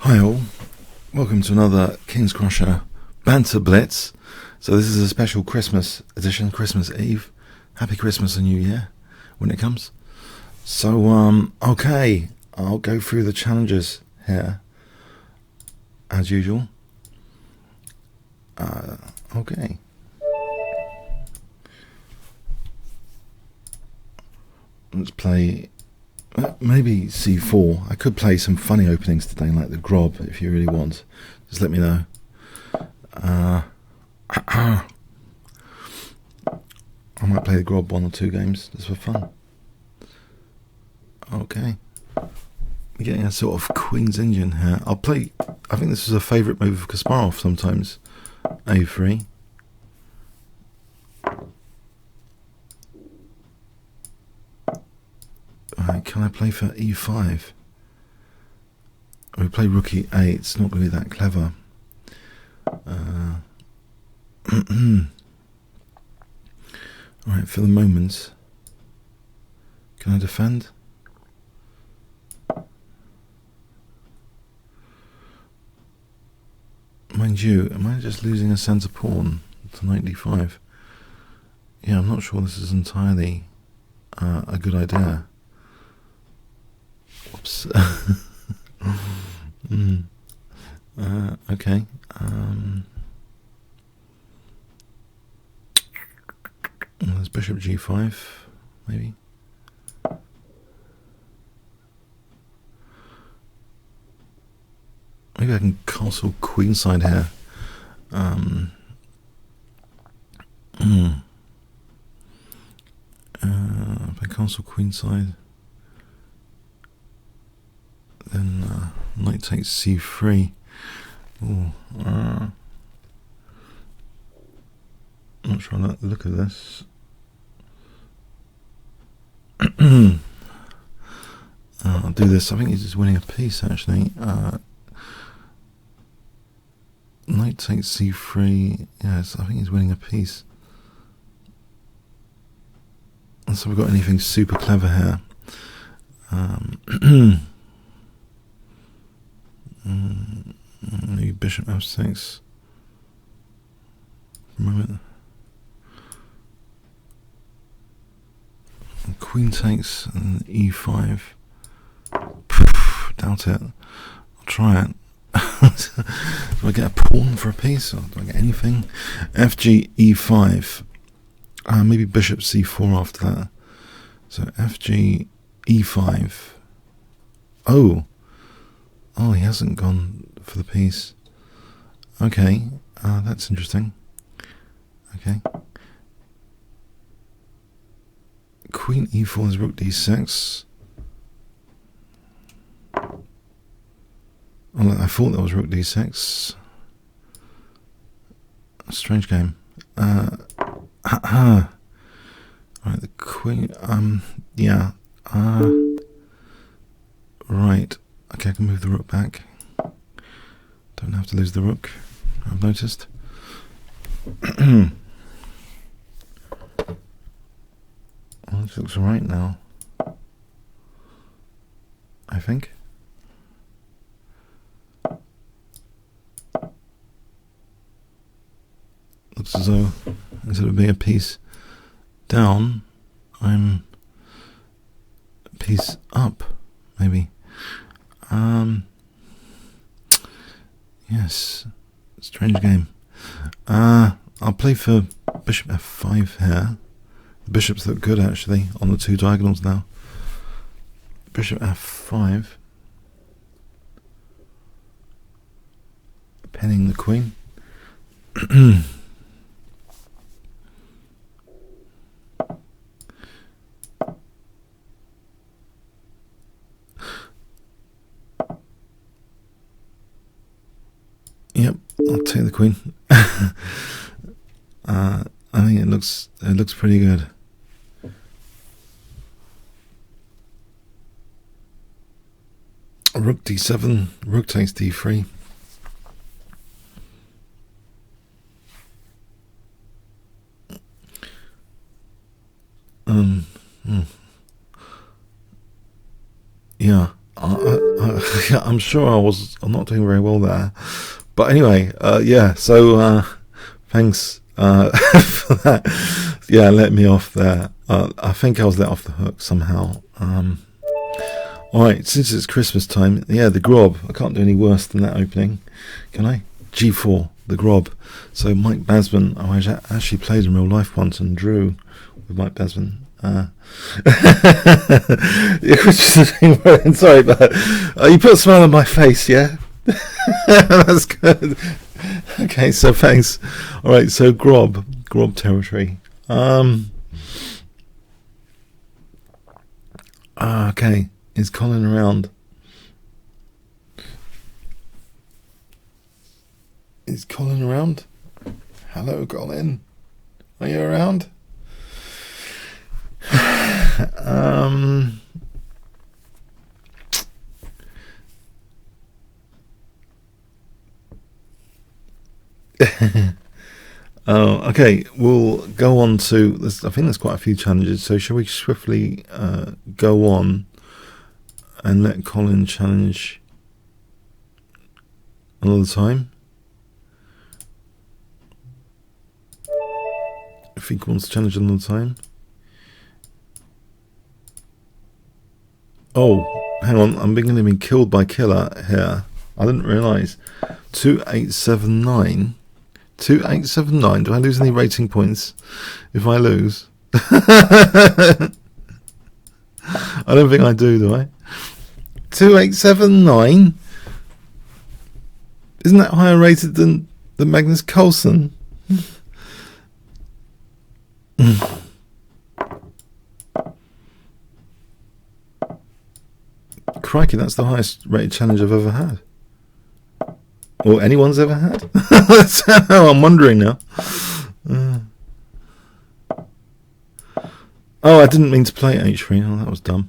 Hi all, welcome to another Kingscrusher Banter Blitz. So this is a special Christmas edition, Christmas Eve. Happy Christmas and New Year when it comes. So okay, I'll go through the challenges here as usual. Okay. Let's play maybe C4. I could play some funny openings today, like the Grob, if you really want. Just let me know. I might play the Grob 1 or 2 games just for fun. Okay. We're getting a sort of Queen's Indian here. I'll play, I think this is a favourite move of Kasparov sometimes. A3. Alright, can I play for E5? We play rook E8, it's not going to be that clever. Alright, for the moment, can I defend? Mind you, am I just losing a centre pawn to knight d5? Yeah, I'm not sure this is entirely a good idea. Whoops. Okay. There's bishop g5, maybe. Maybe I can castle queenside here. If I castle queenside, then knight takes c3. Ooh, not sure I like the look of this. I'll do this. I think he's just winning a piece actually. Knight takes c3. Yes, I think he's winning a piece. Unless we've got anything super clever here. Maybe bishop f6 for a moment. And queen takes and e5. Doubt it. I'll try it. Do I get a pawn for a piece, or do I get anything? Fg e5. Maybe bishop c4 after that. So Fg e5. Oh, he hasn't gone for the piece. Okay, that's interesting. Okay. Queen e4 is rook d6. Oh, I thought that was rook d6. Strange game. Right, the queen. Yeah. Right. Okay, I can move the rook back. Don't have to lose the rook, I've noticed. Well, this looks right now, I think. Looks as though instead of being a piece down, I'm a piece up, maybe. Yes, strange game. I'll play for bishop f5 here. The bishops look good actually on the 2 diagonals now. Bishop f5, pinning the queen. Yep, I'll take the queen. I think it looks pretty good. Rook d7, rook takes d3. Yeah. I'm sure I'm not doing very well there. But anyway, yeah, so thanks for that. Yeah, let me off there. I think I was let off the hook somehow. Alright, since it's Christmas time, yeah, the Grob. I can't do any worse than that opening, can I? G4, the Grob. So Mike Basman, I actually played in real life once and drew with Mike Basman. Sorry, but you put a smile on my face, yeah? That's good. Okay, so thanks. Alright, so Grob territory. Okay, is Colin around? Is Colin around? Hello, Colin. Are you around? Oh, okay. We'll go on to this. I think there's quite a few challenges. So shall we swiftly go on and let Colin challenge another time? If he wants to challenge another time. Oh, hang on. I'm going to be killed by Killer here. I didn't realise. 2879. 2879. Do I lose any rating points if I lose? I don't think I do I? 2879. Isn't that higher rated than Magnus Carlsen? Crikey, that's the highest rated challenge I've ever had. Or anyone's ever had? That's how I'm wondering now. Oh, I didn't mean to play H3. Oh, that was dumb.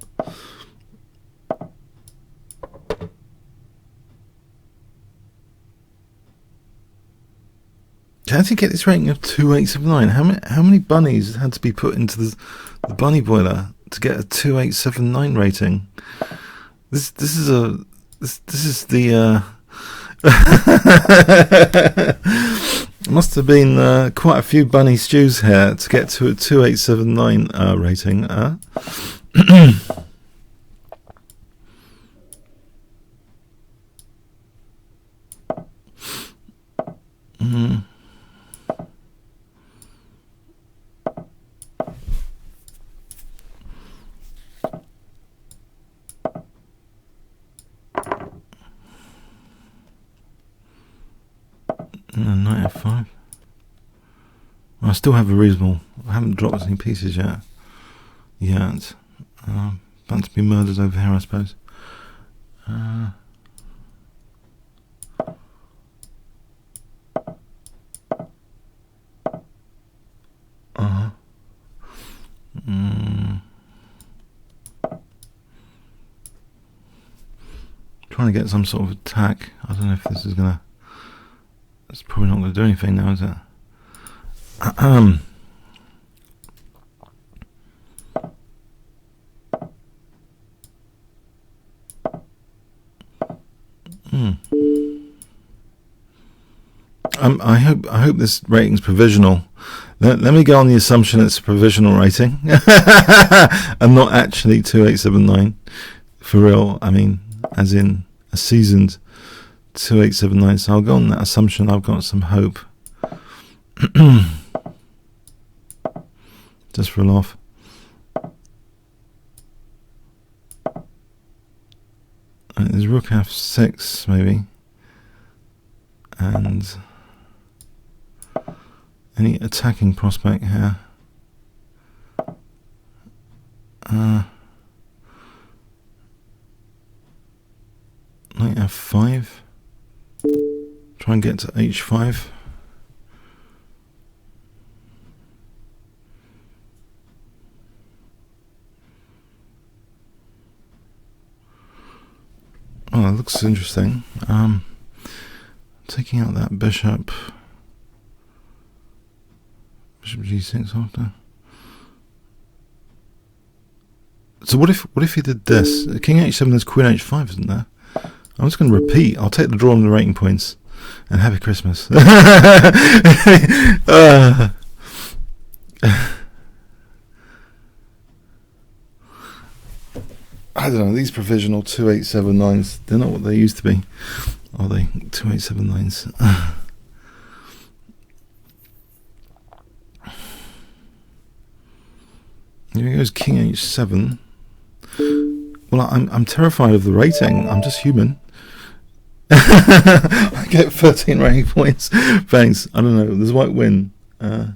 How did you get this rating of 2879? How many bunnies had to be put into the bunny boiler to get a 2879 rating? This is the must have been quite a few bunny stews here to get to a 2879 rating. Knight F5. I still have a reasonable. I haven't dropped any pieces yet. About to be murdered over here, I suppose. Trying to get some sort of attack. I don't know if this is gonna. It's probably not going to do anything now, is it? I hope this rating's provisional. Let me go on the assumption it's a provisional rating and not actually 2879 for real. I mean, as in a seasoned 2879. So I'll go on that assumption. I've got some hope. Just for a laugh. There's Rook F6 maybe. And any attacking prospect here. Knight F5. Try and get to H5. Oh, that looks interesting. Taking out that bishop. Bishop G6 after. So what if he did this? King H7, there's Queen H5, isn't there? I'm just going to repeat. I'll take the draw on the rating points. And happy Christmas. I don't know, these provisional 2879s, they're not what they used to be, are they? 2879s. Here goes King H7. Well, I'm terrified of the rating. I'm just human. I get 13 rating points. Thanks. I don't know. There's white win. I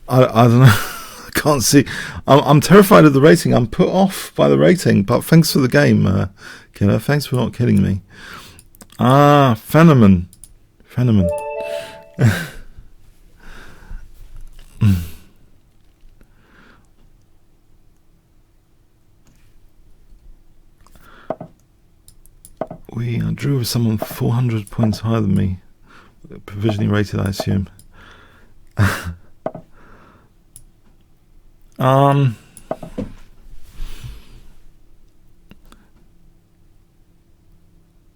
don't know. I can't see. I'm terrified of the rating. I'm put off by the rating. But thanks for the game, Killer. Thanks for not killing me. Fenneman. We drew with someone 400 points higher than me. Provisionally rated, I assume.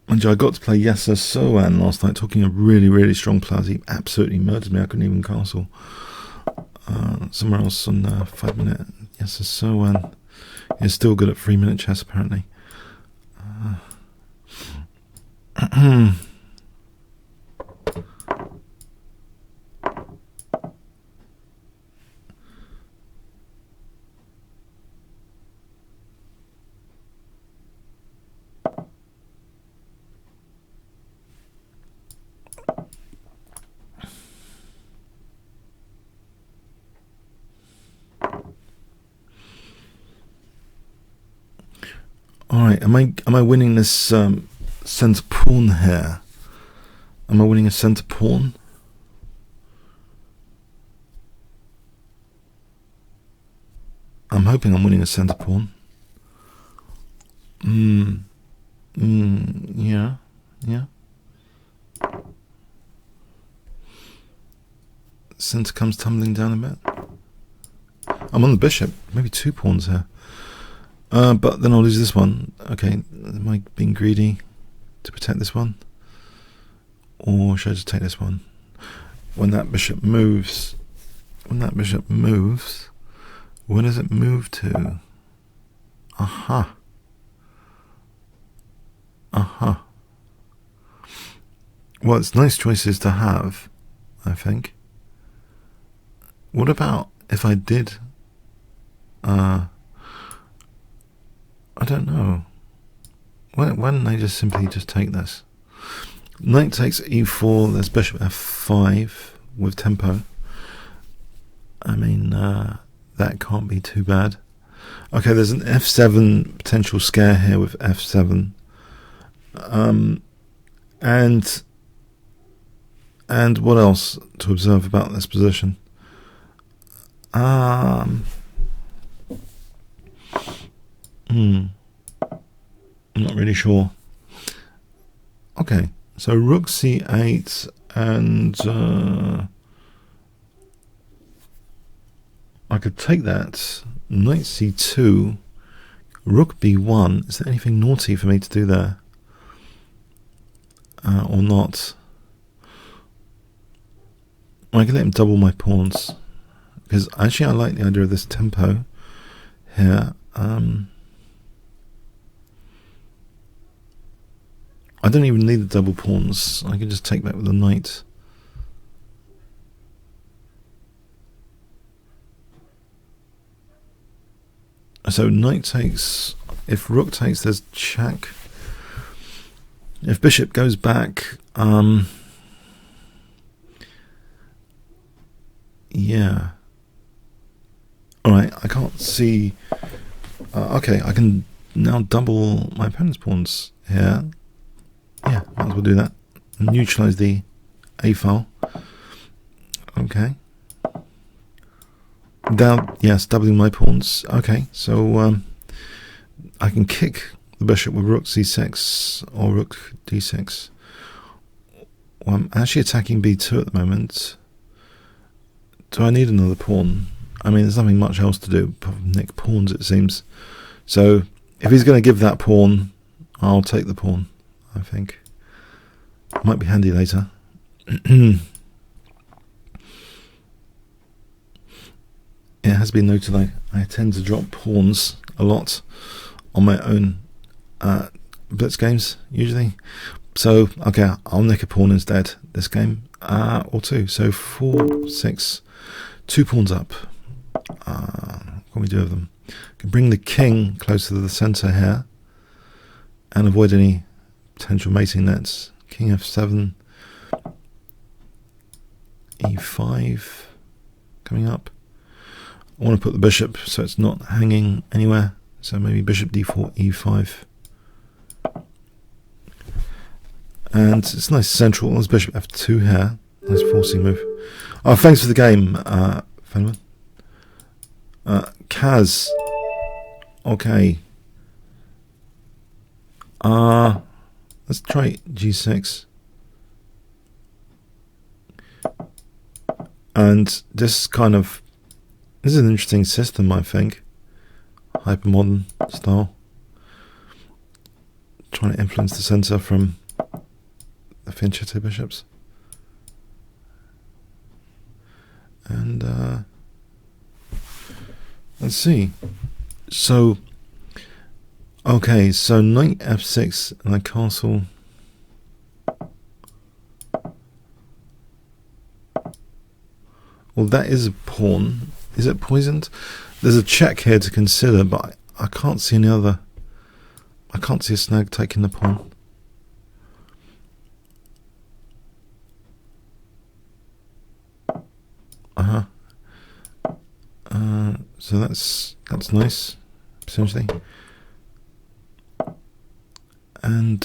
And I got to play Yasser Sohan last night, talking of really, really strong players. He absolutely murdered me. I couldn't even castle. Somewhere else on 5 minute. Yasser Sohan is still good at 3 minute chess, apparently. All right, am I winning this centre pawn here? Am I winning a centre pawn? I'm hoping I'm winning a centre pawn. Yeah. Centre comes tumbling down a bit. I'm on the bishop, maybe 2 pawns here. But then I'll lose this one. Okay, am I being greedy to protect this one? Or should I just take this one? When that bishop moves, where does it move to? Aha. Well, it's nice choices to have, I think. What about if I did... I don't know. Why don't they just simply take this? Knight takes e4, there's bishop f5 with tempo. I mean, that can't be too bad. Okay, there's an f7 potential scare here with f7. And what else to observe about this position? I'm not really sure. Okay, so rook c8 and I could take that. Knight c2, rook b1. Is there anything naughty for me to do there? Or not? I can let him double my pawns. Because actually I like the idea of this tempo here. I don't even need the double pawns. I can just take that with the knight. So knight takes. If rook takes, there's check. If bishop goes back, yeah. All right, I can't see. Okay, I can now double my opponent's pawns here. Yeah, might as well do that. Neutralize the A file. Okay. Down, yes, doubling my pawns. Okay, so I can kick the bishop with rook c6 or rook d6. Well, I'm actually attacking b2 at the moment. Do I need another pawn? I mean, there's nothing much else to do apart from nick pawns, it seems. So if he's going to give that pawn, I'll take the pawn. I think. Might be handy later. It has been noted I tend to drop pawns a lot on my own blitz games usually. So okay, I'll nick a pawn instead this game, or two. So 4, 6, 2 pawns up. What can we do with them? Can bring the king closer to the centre here and avoid any potential mating nets. King f7, e5 coming up. I want to put the bishop so it's not hanging anywhere. So maybe bishop d4, e5. And it's nice central. There's bishop f2 here. Nice forcing move. Oh, thanks for the game, Fenman. Kaz. Okay. Let's try g6. And this is an interesting system, I think. Hypermodern style. Trying to influence the center from the fianchetto bishops. And let's see. So okay, so knight f6 and a castle. Well, that is a pawn. Is it poisoned? There's a check here to consider, but I can't see any other. I can't see a snag taking the pawn. So that's nice, essentially. And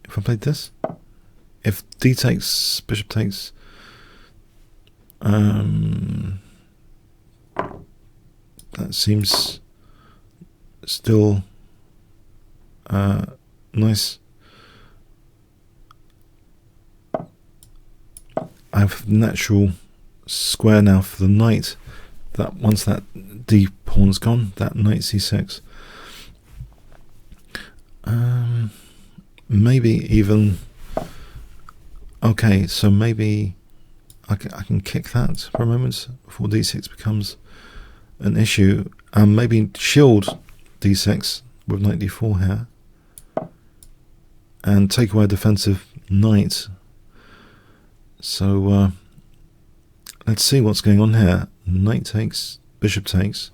if I played this, if d takes, bishop takes, that seems still nice. I have natural square now for the knight. That once that d pawn's gone, that knight c6. Maybe even. Okay, so maybe I can kick that for a moment before d6 becomes an issue. Maybe shield d6 with knight d4 here, and take away a defensive knight. So let's see what's going on here. Knight takes, bishop takes.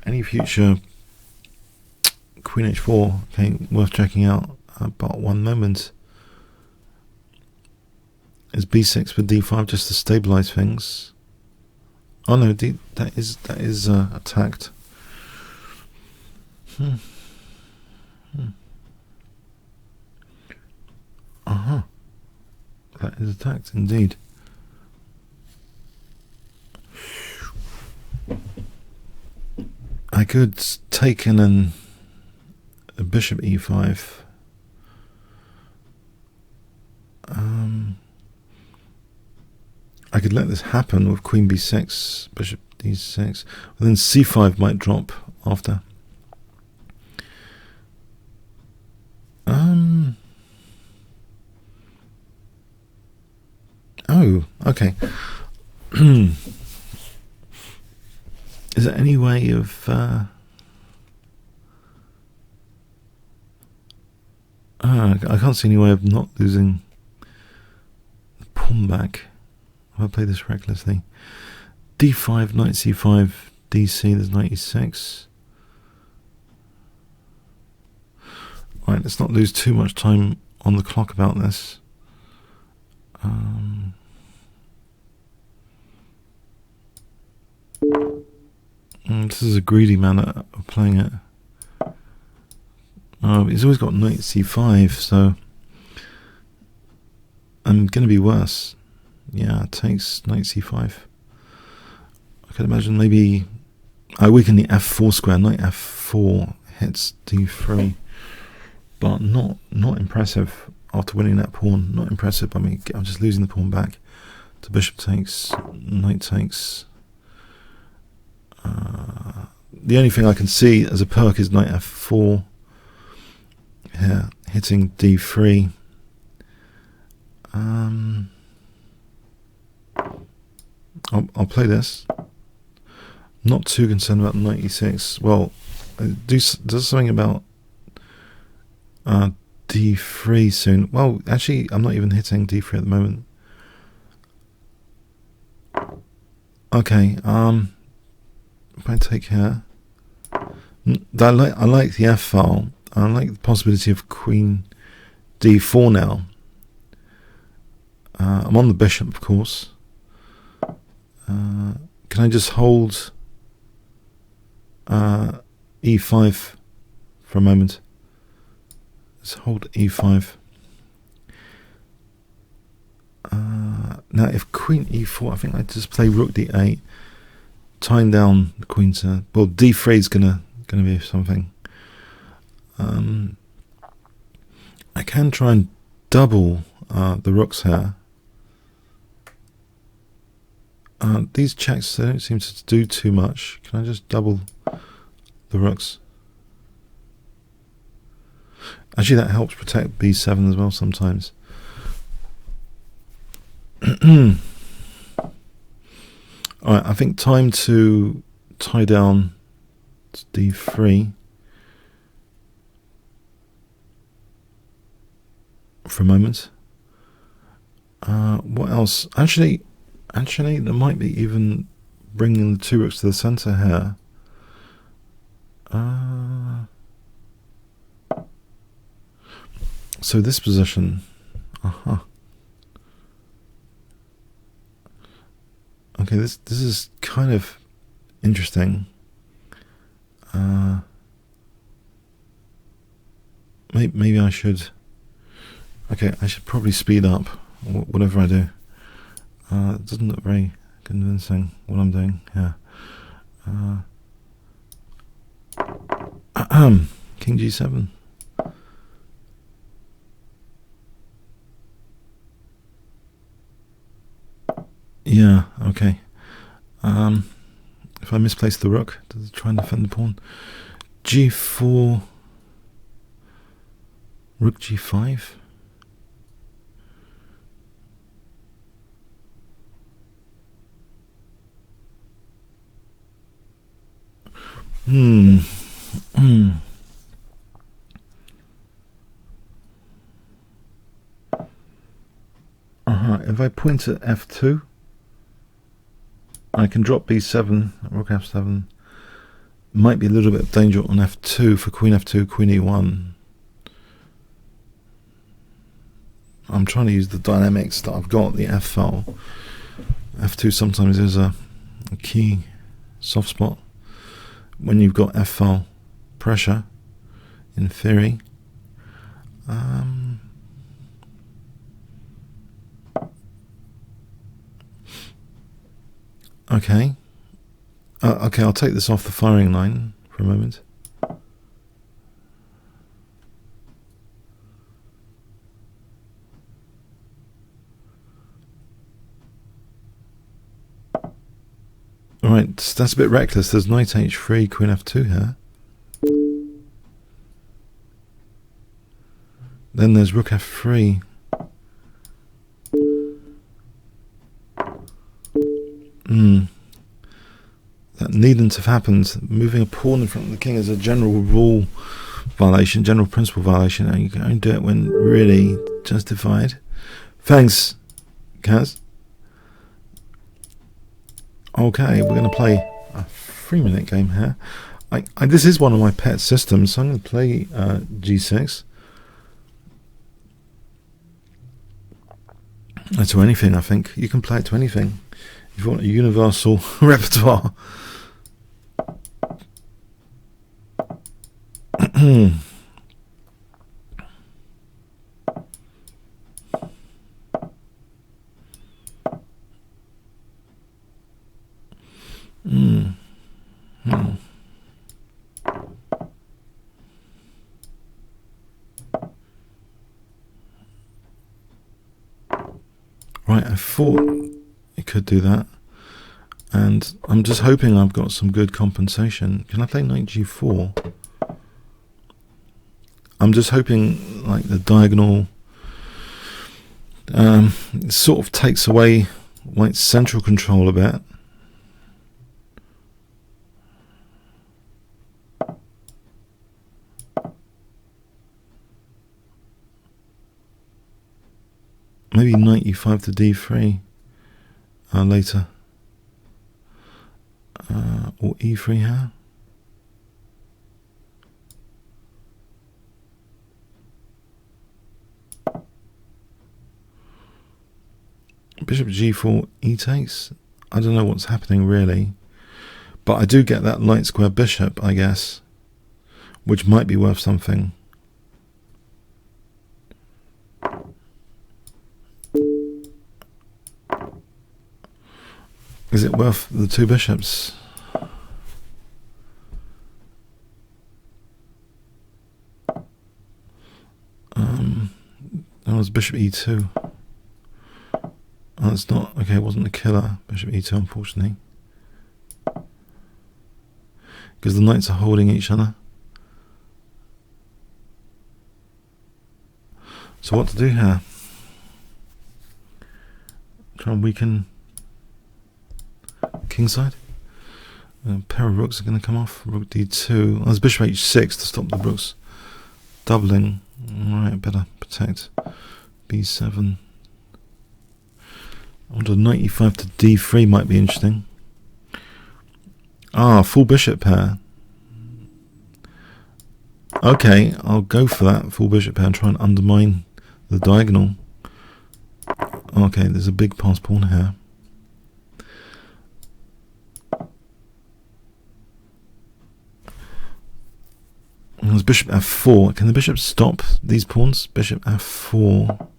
Any future queen h4, okay, worth checking out. But one moment. Is b6 with d5 just to stabilize things? Oh no, that is attacked. That is attacked indeed. I could take in a bishop e5. I could let this happen with queen b6, bishop d6, but then c5 might drop after. Oh, okay. Is there any way of I can't see any way of not losing the pawn back if I play this recklessly. d5, knight c5, dc, there's knight e6. Right, let's not lose too much time on the clock about this. This is a greedy manner of playing it. He's always got knight c5, so I'm going to be worse. Yeah, it takes knight c5. I could imagine maybe I weaken the f4 square. Knight f4 hits d3, but not impressive after winning that pawn. Not impressive. I mean, I'm just losing the pawn back to bishop takes, knight takes. The only thing I can see as a perk is knight f4. hitting d3. I'll play this. Not too concerned about knight e6. Well, does something about d3 soon. Well, actually, I'm not even hitting d3 at the moment. Okay, if I take here, I like the f file. I like the possibility of queen d4 now. I'm on the bishop, of course. Can I just hold e5 for a moment? Let's hold e5. Now, if queen e4, I think I just play rook d8, tying down the queen to. Well, d3 is gonna be something. I can try and double the rooks here. These checks, they don't seem to do too much. Can I just double the rooks? Actually, that helps protect b7 as well sometimes. Alright, I think time to tie down to d3 for a moment. What else? Actually, there might be even bringing the two rooks to the center here. So this position. Okay, this is kind of interesting. Maybe I should. Okay, I should probably speed up whatever I do. It doesn't look very convincing what I'm doing here. King g7. Yeah, okay. If I misplace the rook, does it try and defend the pawn? g4, rook g5. If I point at f2, I can drop b7, rook f7. Might be a little bit of danger on f2 for queen f2, queen e1. I'm trying to use the dynamics that I've got, the f file. f2 sometimes is a key soft spot when you've got f file pressure, in theory. Okay. Okay, I'll take this off the firing line for a moment. Alright, that's a bit reckless. There's knight h3, queen f2 here. Then there's rook f3. That needn't have happened. Moving a pawn in front of the king is a general rule violation, general principle violation, and you can only do it when really justified. Thanks, Kaz. Okay, we're going to play a 3-minute game here. This is one of my pet systems, so I'm going to play g6. To anything, I think. You can play it to anything. If you want a universal repertoire. Right, I thought it could do that, and I'm just hoping I've got some good compensation. Can I play knight g4? I'm just hoping like the diagonal sort of takes away white's central control a bit. Maybe knight e5 to d3 later, or e3 here. Bishop g4 e takes. I don't know what's happening really, but I do get that light square bishop, I guess, which might be worth something. Is it worth the two bishops? That was bishop e2. Oh, it's not. Okay, it wasn't a killer. Bishop e2, unfortunately. Because the knights are holding each other. So what to do here? Try and weaken kingside. A pair of rooks are going to come off. Rook d2. Oh, there's bishop h6 to stop the rooks doubling. Alright, better protect. b7. I wonder knight e5 to d3 might be interesting. Ah, full bishop pair. Okay, I'll go for that full bishop pair and try and undermine the diagonal. Okay, there's a big pass pawn here. There's bishop f4. Can the bishop stop these pawns? Bishop f4.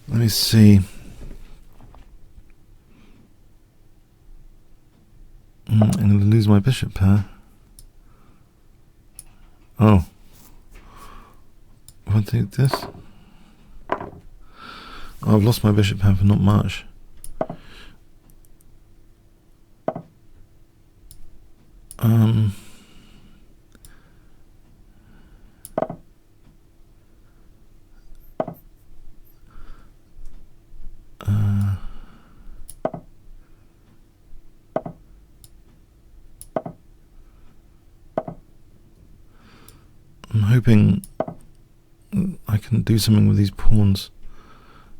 Let me see. I'm going to lose my bishop pair. Oh. If I take this. Oh, I've lost my bishop pair for not much. I'm hoping I can do something with these pawns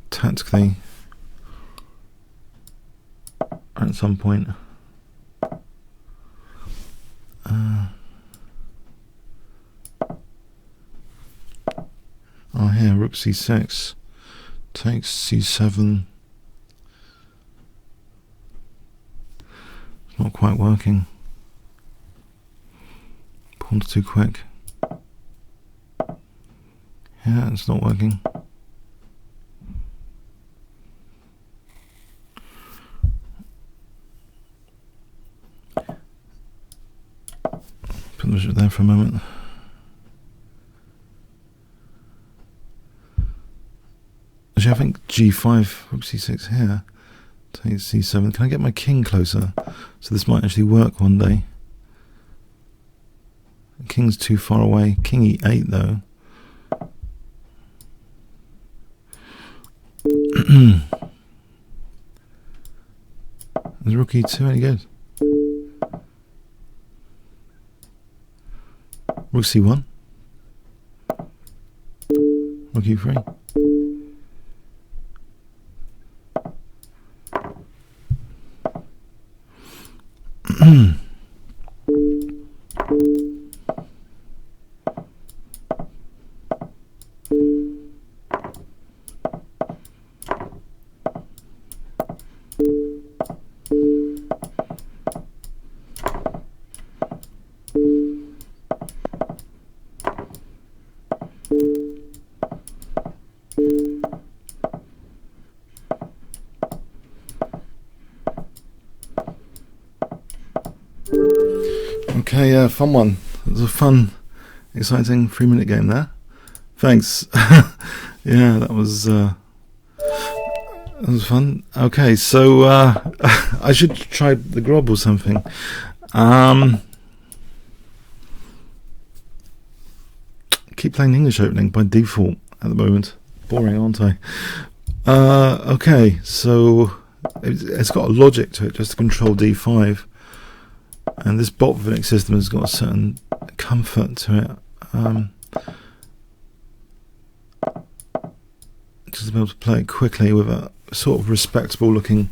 tactically at some point. Oh, here, rook c6 takes c7. It's not quite working. Pawn's too quick. Yeah, it's not working. Put the bishop there for a moment. Actually, I think g5, rook c6 here, takes c7. Can I get my king closer? So this might actually work one day. The king's too far away. King e8 though. Is rook e2 any good? Rook c1. Rook e3. Okay, fun one. It was a fun, exciting 3-minute game there. Thanks. Yeah, that was That was fun. Okay, so I should try the Grob or something. Keep playing English opening by default at the moment. Boring, aren't I? Okay, so it's got a logic to it, just to control D5. And this Botvinnik system has got a certain comfort to it. Just to be able to play it quickly with a sort of respectable looking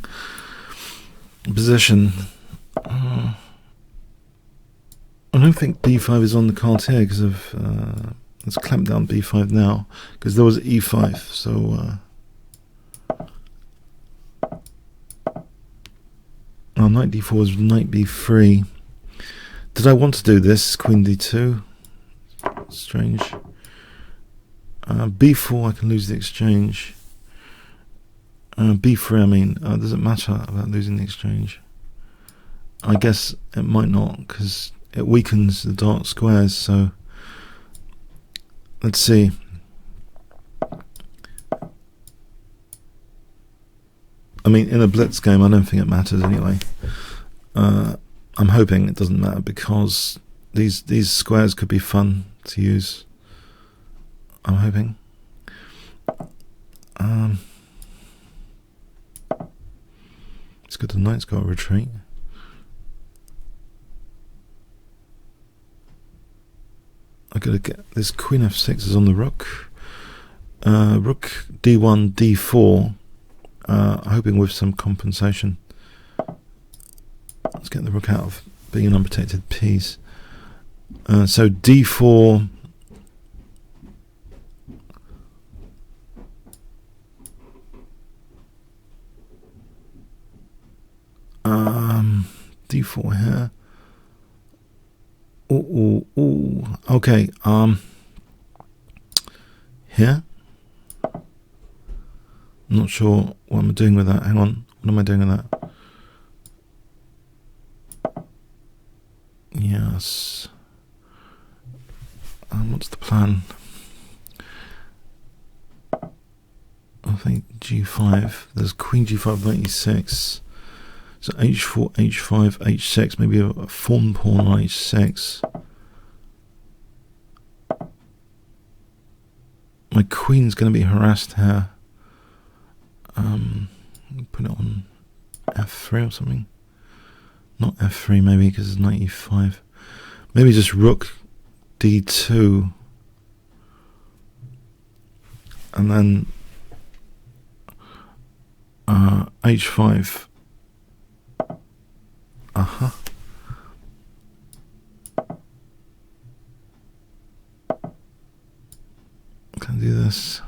position. I don't think B5 is on the card here because of let's clamp down B5 now, because there was E5, so knight D4 is knight B3. Did I want to do this? Queen D2. Strange. B4, I can lose the exchange. B3, I mean, does it matter about losing the exchange? I guess it might not, because it weakens the dark squares, so let's see. I mean, in a blitz game, I don't think it matters anyway. I'm hoping it doesn't matter, because these squares could be fun to use. I'm hoping. It's good the knight's got a retreat. I gotta get this queen f6 is on the rook. Rook d1, d4. Hoping with some compensation. Let's get the rook out of being an unprotected piece. So d4. D4 here. Ooh. Okay. Here. I'm not sure what I'm doing with that. Hang on. What am I doing with that? Yes. What's the plan? I think G5. There's Queen G5, knight E6. So H4, H5, H6. Maybe a form pawn on H6. My queen's going to be harassed here. Put it on F3 or something. Not F3 maybe, because it's knight E5. Maybe just rook D2. And then H5. Can I do this?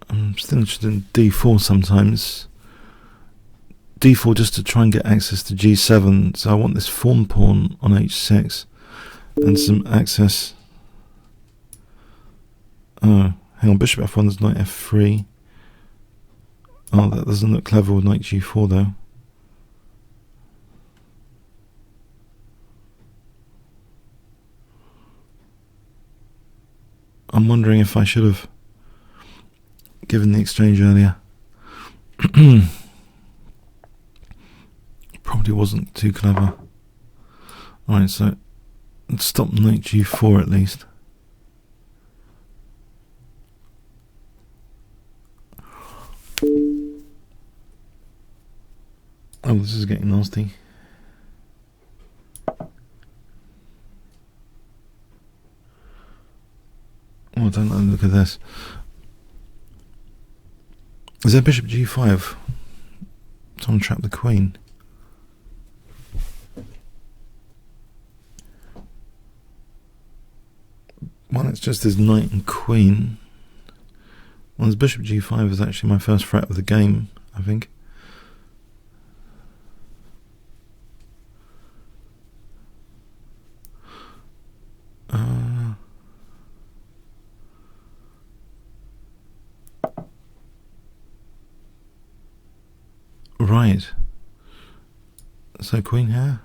I'm still interested in D4 sometimes. D4 just to try and get access to G7. So I want this form pawn on H6 and some access. Oh, hang on, bishop F1, there's knight F3. Oh, that doesn't look clever with knight G4 though. I'm wondering if I should have given the exchange earlier. Probably wasn't too clever. Alright, so let's stop knight G4 at least. Oh, this is getting nasty. Oh, don't look at this. Is there bishop G5? To untrap the queen. Well, it's just his knight and queen. Well, his bishop G5 is actually my first threat of the game, I think. Right. So queen here.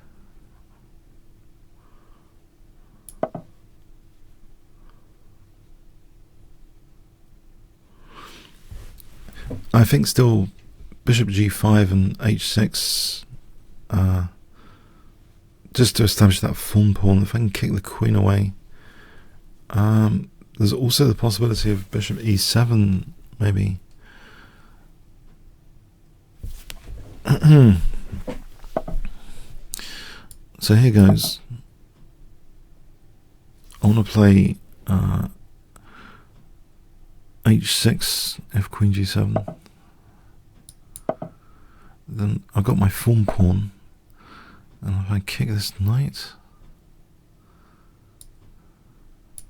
I think still bishop g5 and h6, just to establish that pawn pawn. If I can kick the queen away. There's also the possibility of bishop e7, maybe. So here goes. I want to play h6, f queen g7. Then I've got my pawn pawn, and if I kick this knight,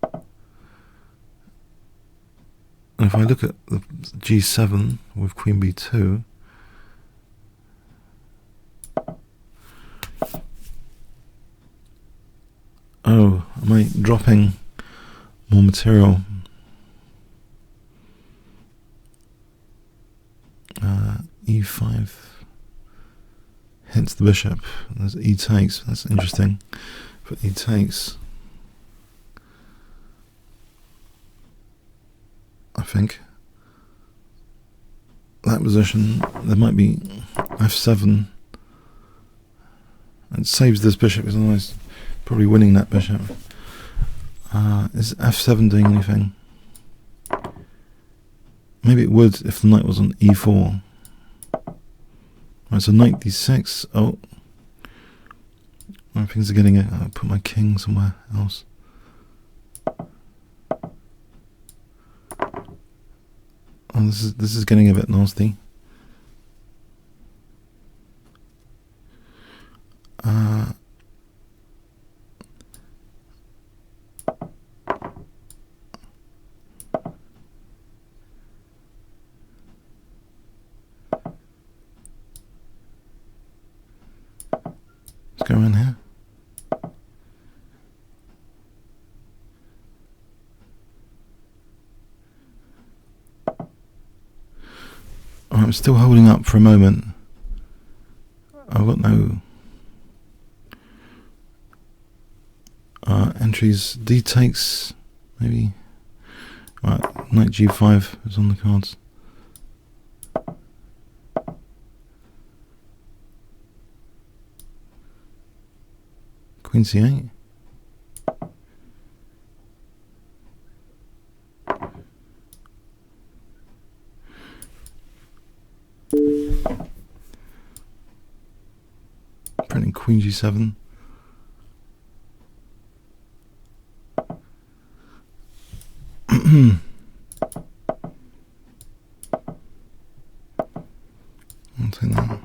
and if I look at the g7 with queen b2, oh, am I dropping more material? E5 hits the bishop. There's e takes. That's interesting. But e takes, I think that position, there might be f7. It saves this bishop because otherwise probably winning that bishop. Is f7 doing anything? Maybe it would if the knight was on e4. Right, so knight d6. Oh, my things are getting it. I'll put my king somewhere else. Oh, this is getting a bit nasty. Let's go in here. I'm still holding up for a moment. I've got no entries. D takes, maybe. Right, knight g5 is on the cards. Queen c8. Printing queen g7. I'll take that.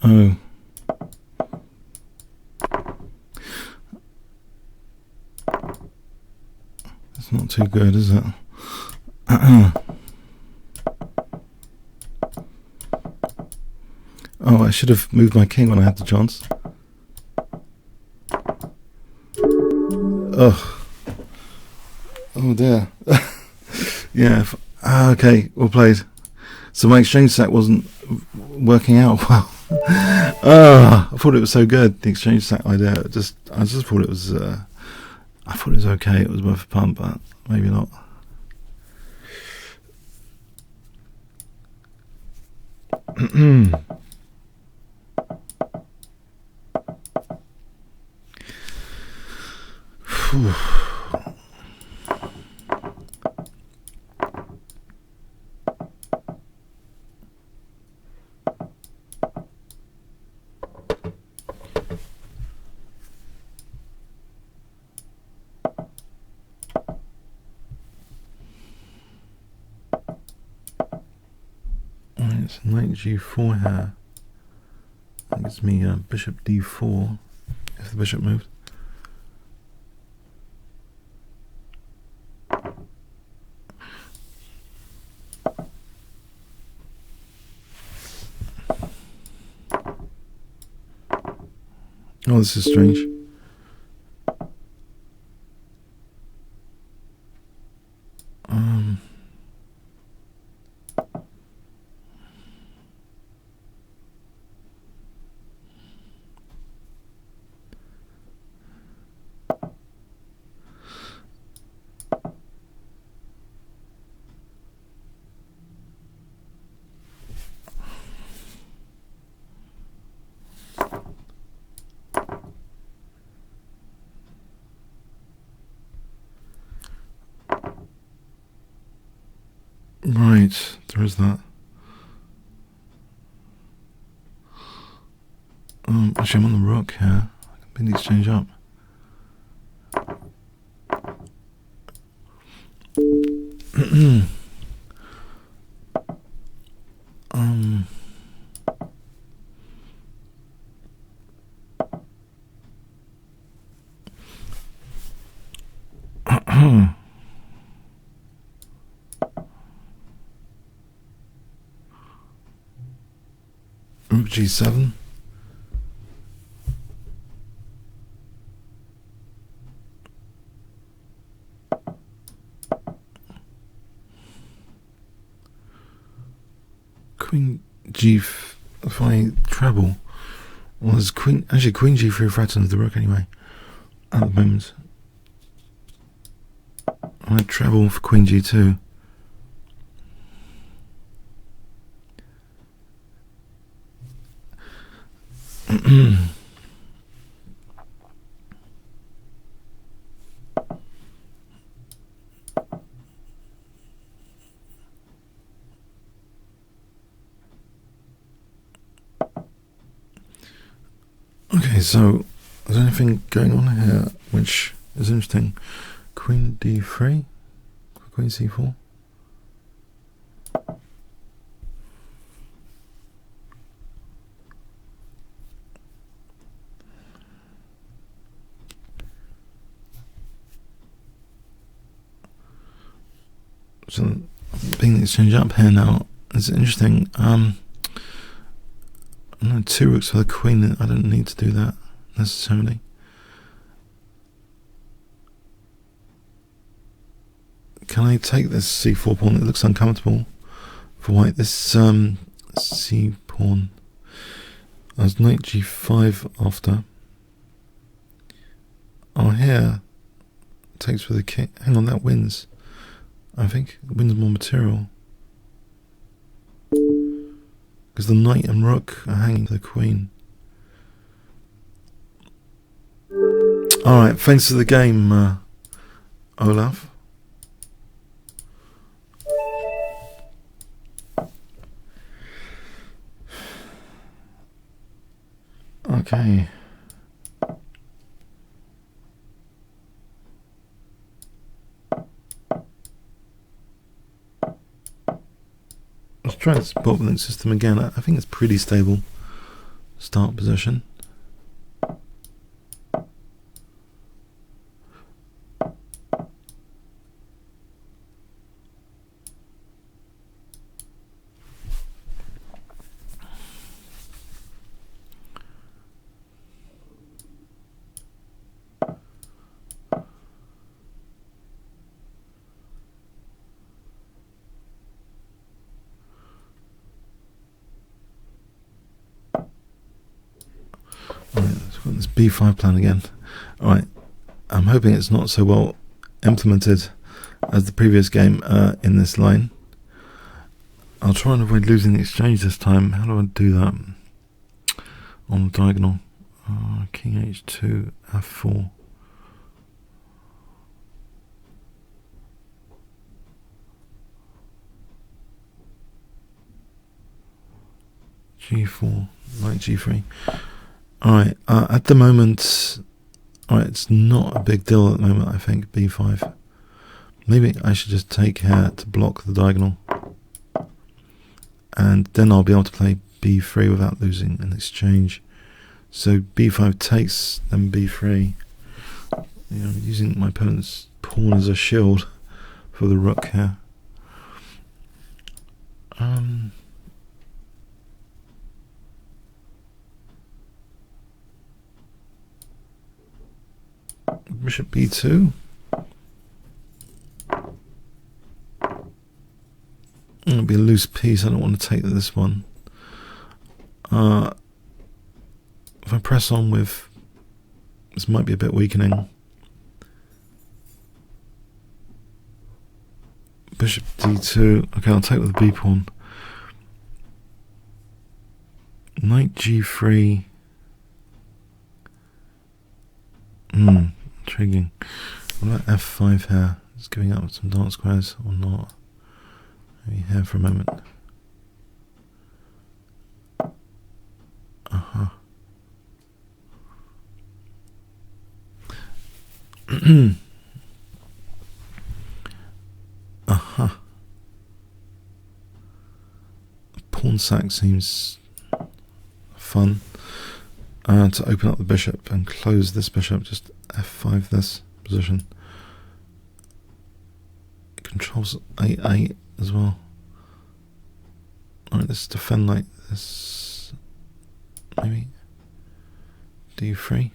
Oh. That's not too good, is it? Oh, I should have moved my king when I had the chance. Oh. Oh dear. Yeah. Okay, well played. So my exchange set wasn't working out well. I thought it was so good, the exchange set idea. I just thought it was. I thought it was okay. It was worth a punt, but maybe not. It's knight g4 here. That gives me bishop d4 if the bishop moved. Oh, this is strange. Right, there is that. Actually, I'm on the rook here. I can pin the exchange up. Rook G7. Queen G. If I treble, well, there's Queen. Actually, Queen G3 threatens the rook anyway. At the moment, I treble for Queen G2. Okay, so there's anything going on here which is interesting. Queen D3 for Queen C4. So being the exchange up here now is interesting. No, 2 rooks for the queen. I don't need to do that necessarily. Can I take this c4 pawn? It looks uncomfortable for white. This c pawn. There's knight g5 after. Oh, here takes for the king. Hang on, that wins. I think it wins more material. Because the knight and rook are hanging to the queen. Alright, thanks for the game, Olaf. Okay. Let's try this bottleneck system again. I think it's pretty stable start position. This b5 plan again. Alright, I'm hoping it's not so well implemented as the previous game in this line. I'll try and avoid losing the exchange this time. How do I do that? On the diagonal. King h2, f4. g4, knight g3. Alright, at the moment, alright, it's not a big deal at the moment, I think, b5. Maybe I should just take here to block the diagonal. And then I'll be able to play b3 without losing an exchange. So b5 takes, then b3. You know, using my opponent's pawn as a shield for the rook here. Bishop b2. It'll be a loose piece. I don't want to take this one. If I press on with, this might be a bit weakening. Bishop d2. Okay, I'll take with the b pawn. Knight g3. Intriguing. What about f5 here? It's giving up some dark squares or not? maybe here for a moment. Pawn sack seems fun. To open up the bishop and close this bishop, just f5 this position. It controls a8 as well. Alright, let's defend like this. Maybe d3.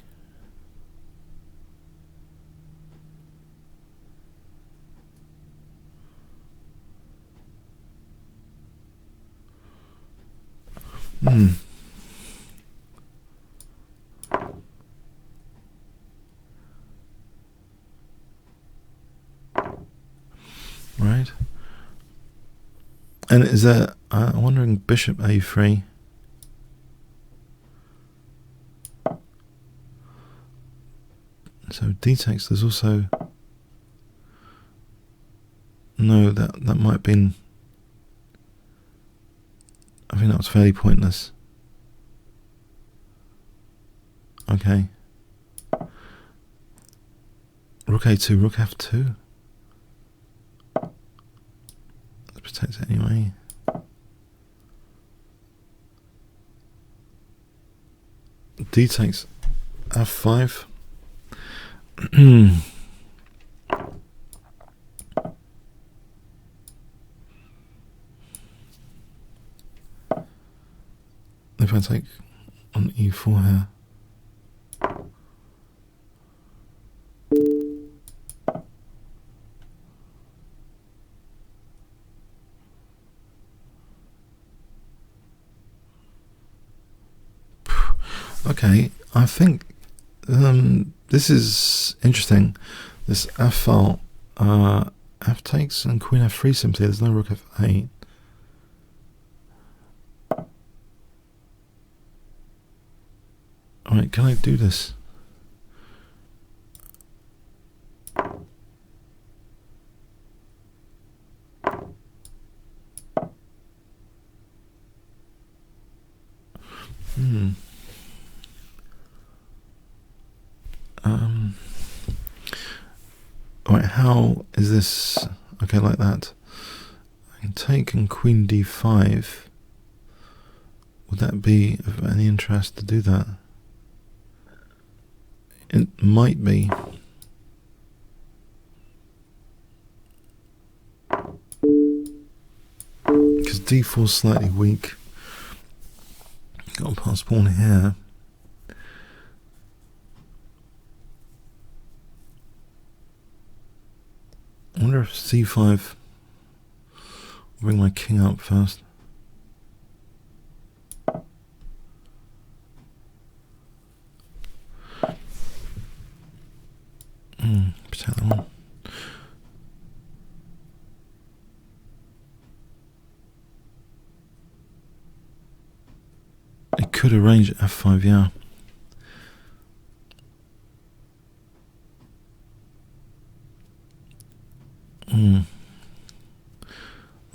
Right. And is there, I'm wondering, bishop a3. So d takes, there's also, no, that might have been, I think that was fairly pointless. Okay. Rook a2, rook f2. Let's protect it anyway. D takes f5. If I take on e4 here. Okay, I think this is interesting. This f file, f takes and queen f3 simply. There's no rook f8. Alright, can I do this? Alright, how is this? Okay, like that. I can take and queen d5. Would that be of any interest to do that? It might be. Because d4 is slightly weak. Got a pass pawn here. I wonder if c5 will bring my king up first. Protect that one. It could arrange f5, yeah.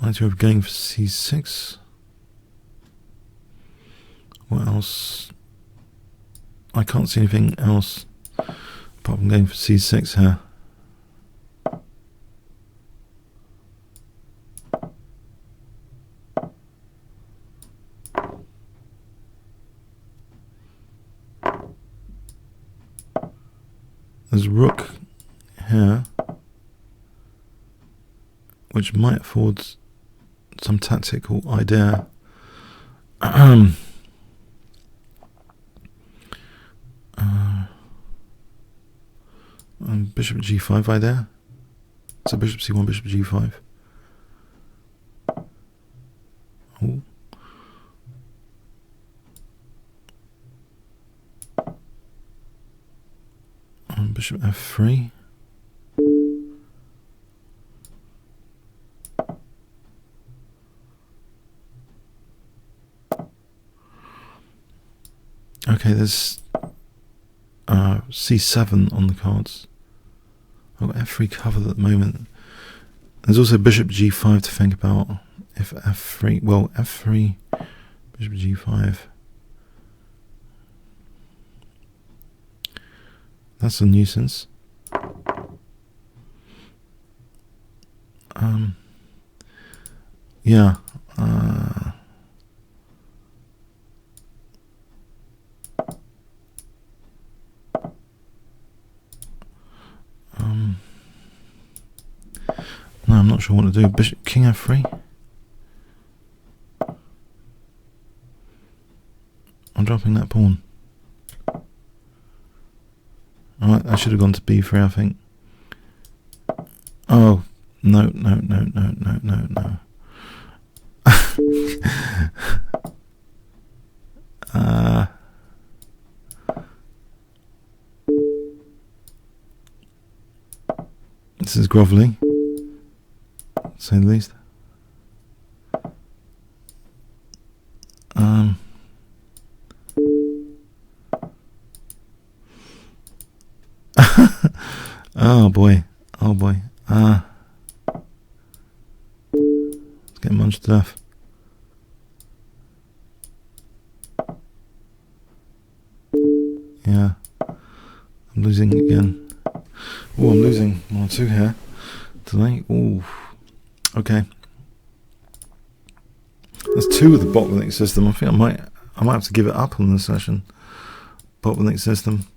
Idea of going for c6. What else? I can't see anything else apart from going for c6 here. There's rook here, which might afford some tactical idea. Bishop g5 idea. So bishop c1, bishop g5. Oh. Bishop f3. Okay, there's c7 on the cards. I've got f3 covered at the moment. There's also bishop g5 to think about. If f3, well, f3, bishop g5. That's a nuisance. Yeah. No, I'm not sure what to do. Bishop, king f3. I'm dropping that pawn. Alright, I should have gone to b3, I think. Oh, no. This is grovelling, to say the least. Oh boy. It's getting munched to death. Yeah. I'm losing again. Oh, I'm losing 1 or 2 here today. Oh, okay. There's 2 of the bottleneck system. I think I might have to give it up on this session. Bottleneck system.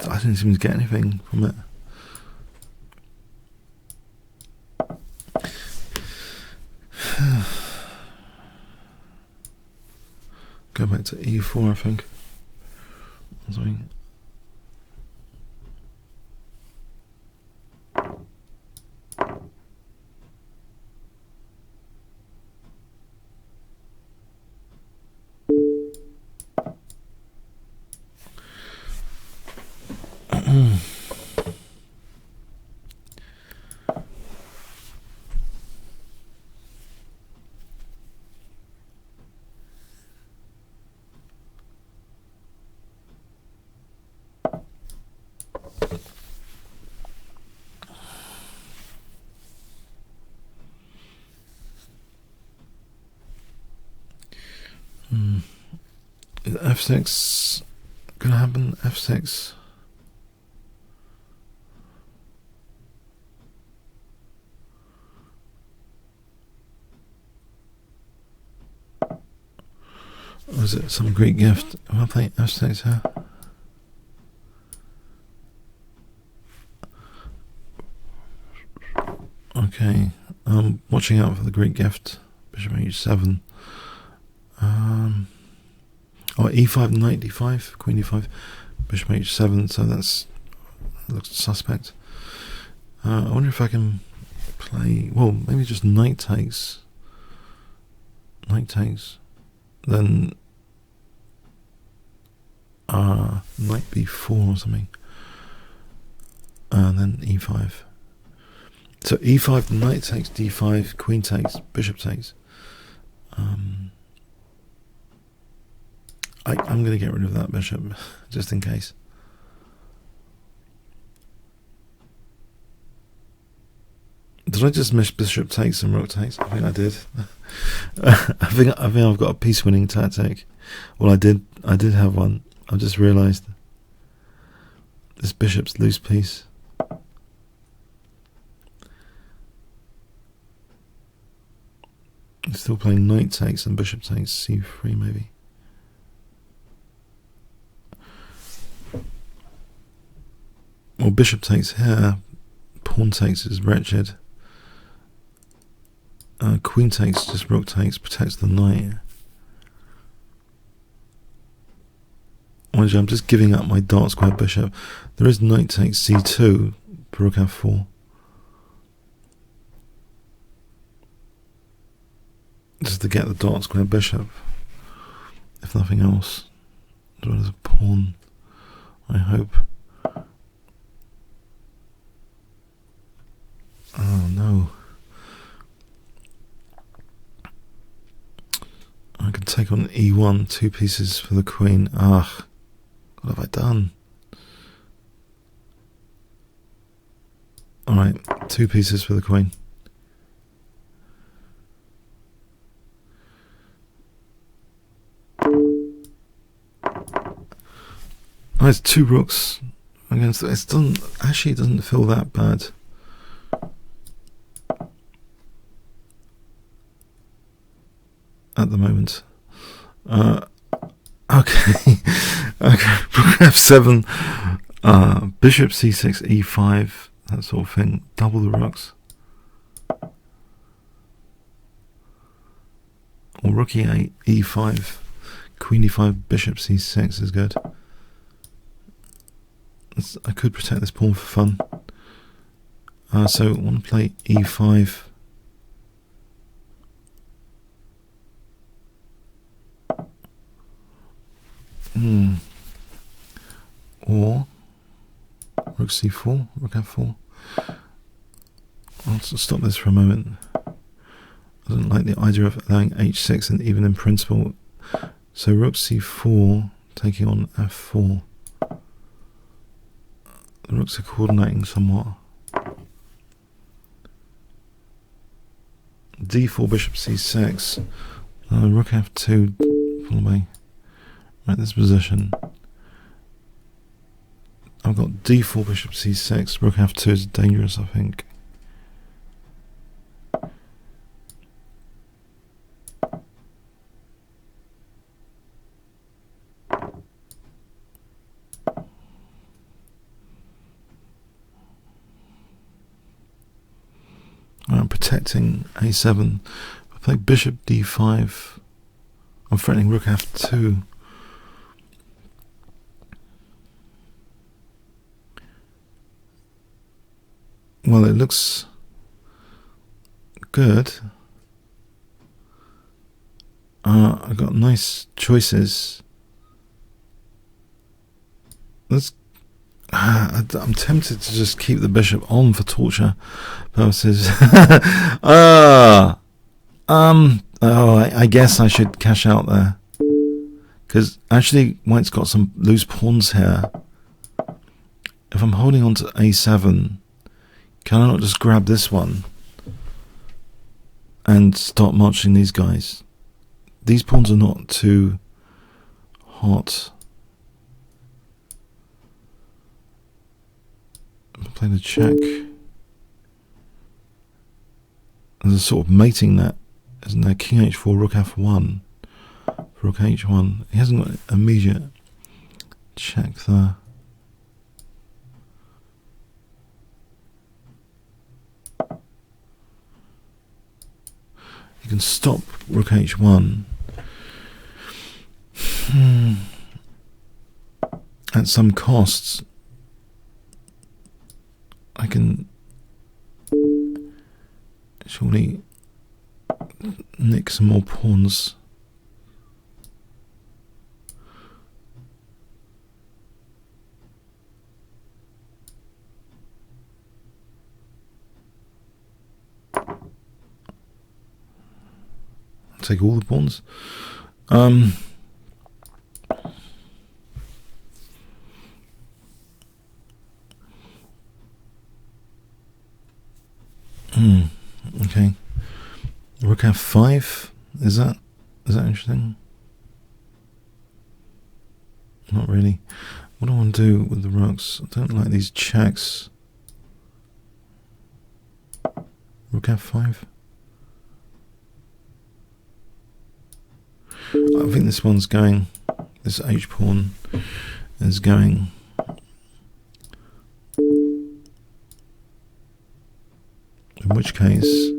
I didn't seem to get anything from it. Go back to e4, I think. Sorry. Is f6 gonna happen? F6. Or is it some Greek gift? Am I playing f6 here? Okay, watching out for the Greek gift. Bishop h7. Oh, e5, knight d5, queen d5, bishop h7. So that looks suspect. I wonder if I can play. Well, maybe just knight takes. Knight takes. Then knight b4 or something. And then e5. So e5, knight takes, d5, queen takes, bishop takes. I'm going to get rid of that bishop, just in case. Did I just miss bishop takes and rook takes? I think I did. I think I've got a piece-winning tactic. Well, I did have one. I just realised this bishop's loose piece. I'm still playing knight takes and bishop takes, c3 maybe. Well, bishop takes here, pawn takes is wretched. Queen takes, just rook takes, protects the knight. Mind you, I'm just giving up my dark square bishop. There is knight takes c2, rook f4. Just to get the dark square bishop, if nothing else, as well as a pawn, I hope. Oh no. take on e1, 2 pieces for the queen. Ugh, what have I done? Alright, 2 pieces for the queen. Oh, it's 2 rooks against it. It doesn't feel that bad. At the moment. Okay. Okay. Rook f7, bishop c6, e5, that sort of thing. Double the rooks. Or rook e8, e5, queen e5, bishop c6 is good. I could protect this pawn for fun. So I want to play e5. Or rook c4, rook f4. I'll stop this for a moment. I don't like the idea of allowing h6, and even in principle. So rook c4 taking on f4. The rooks are coordinating somewhat. d4, bishop c6. Rook f2. Pull away. Right, this position. I've got d4, bishop c6. Rook f2 is dangerous, I think. I'm protecting a7. If I play bishop d5, I'm threatening rook f2. Well, it looks good. I've got nice choices. I'm tempted to just keep the bishop on for torture purposes. I guess I should cash out there. Because actually, white's got some loose pawns here. If I'm holding on to a7, can I not just grab this one and start marching these guys? These pawns are not too hot. I'm playing a check. There's a sort of mating net, isn't there? King h4, rook f1, rook h1. He hasn't got immediate check there. You can stop rook h1 at some costs. I can surely nick some more pawns. Take all the pawns. Okay. Rook f5. Is that interesting? Not really. What do I want to do with the rooks? I don't like these checks. Rook f5. I think this one's going. This h pawn is going. In which case,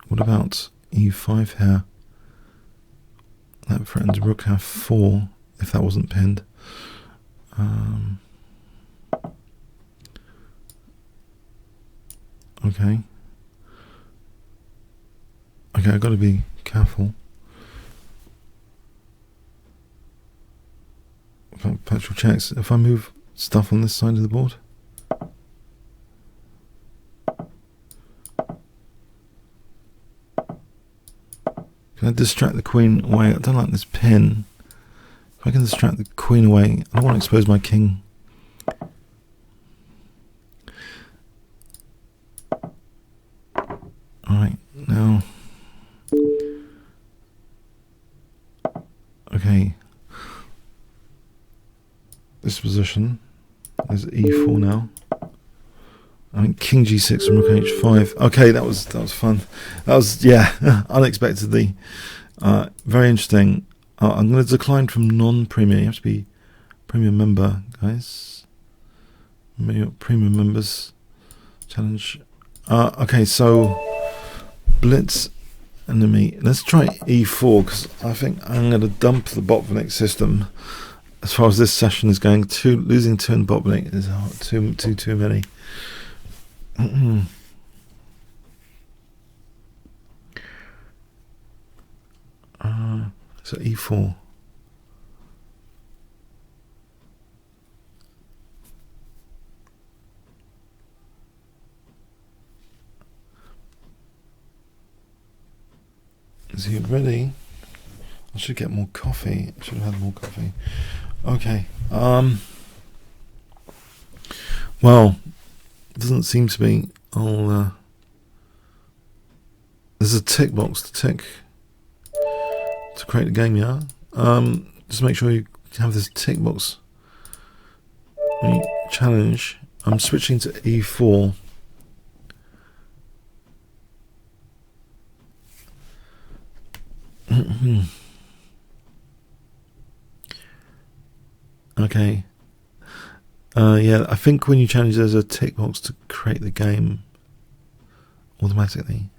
what about e5 here? That threatens rook f4 if that wasn't pinned. Okay. Okay, I've got to be careful. Petrol checks. If I move stuff on this side of the board. Can I distract the queen away? I don't like this pin. If I can distract the queen away, I don't want to expose my king. Alright, now. Okay. This position is e4 now. I think king g6 and rook h5. Okay, that was fun. That was, yeah, unexpectedly very interesting. I'm going to decline from non-premium. You have to be premium member, guys. Premium members challenge. Okay, so blitz enemy. Let's try e4 because I think I'm going to dump the Botvinnik system. As far as this session is going, losing 2 in Botvinnik is too many. So e4. Is he ready? I should get more coffee. I should have had more coffee. Okay. Well, doesn't seem to be. There's a tick box to tick to create a game, yeah. Just make sure you have this tick box when you challenge. I'm switching to e4. Okay. Yeah, I think when you challenge, there's a tick box to create the game automatically.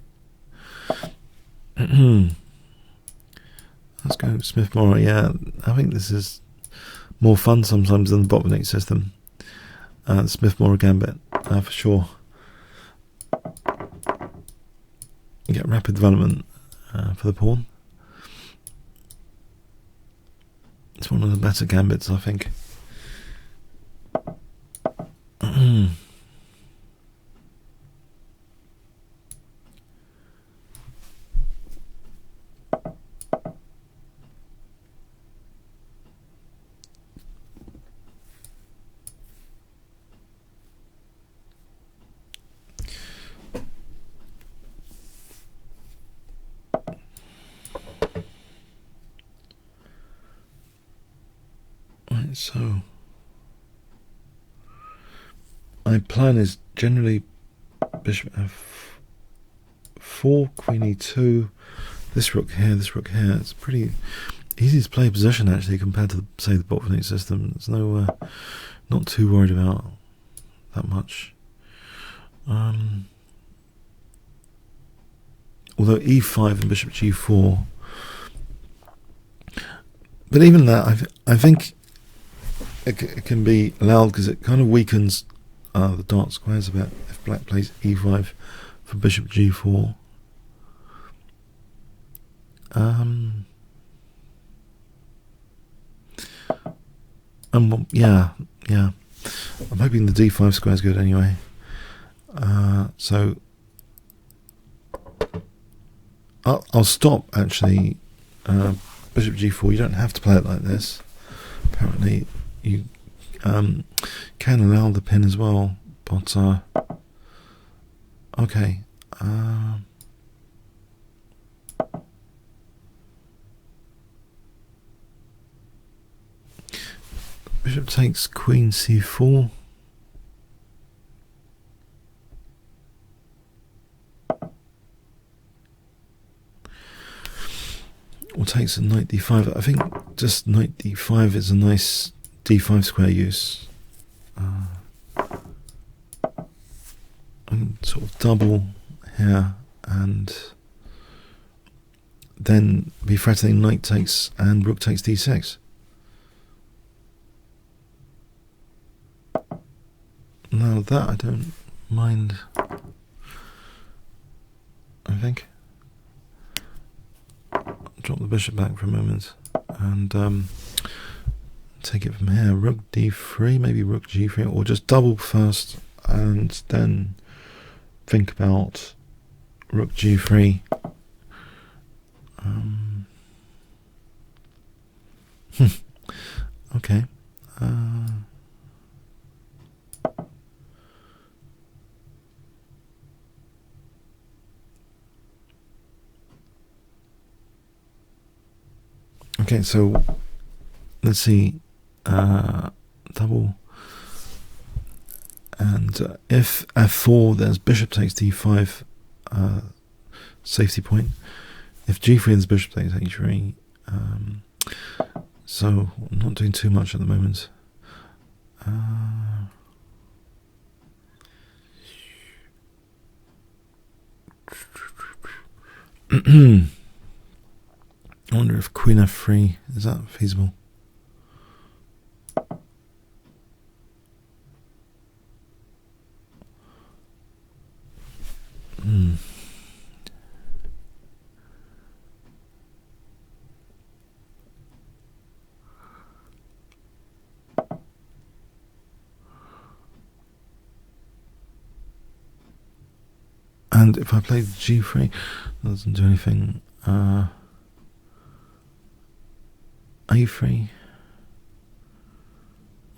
Let's go Smith-Morrow. Yeah, I think this is more fun sometimes than the Botvinnik system. The Smith-Morrow gambit, for sure. You get rapid development for the pawn. It's one of the better gambits, I think. Right, so my plan is generally bishop f4, queen e2, this rook here, this rook here. It's pretty easy to play position actually compared to, say, the Botvinnik system. There's no, not too worried about that much. Although e5 and bishop g4, but even that, I think it can be allowed because it kind of weakens the dark squares a bit if black plays e5 for bishop g4. Yeah. I'm hoping the d5 square is good anyway. So I'll stop actually. Bishop g4. You don't have to play it like this. Apparently, you can allow the pin as well, but okay. Bishop takes queen c4. Or takes a knight d5. I think just knight d5 is a nice d5 square use. And sort of double here, and then be threatening knight takes and rook takes d6. Now that I don't mind, I think. Drop the bishop back for a moment and take it from here. Rook d3, maybe rook g3, or just double first and then think about rook g3. Okay. Okay, so let's see. Double. And if f4, there's bishop takes d5, safety point. If g3, there's bishop takes h3. So I'm not doing too much at the moment. I wonder if queen f3, is that feasible? And if I play g3, that doesn't do anything. a3.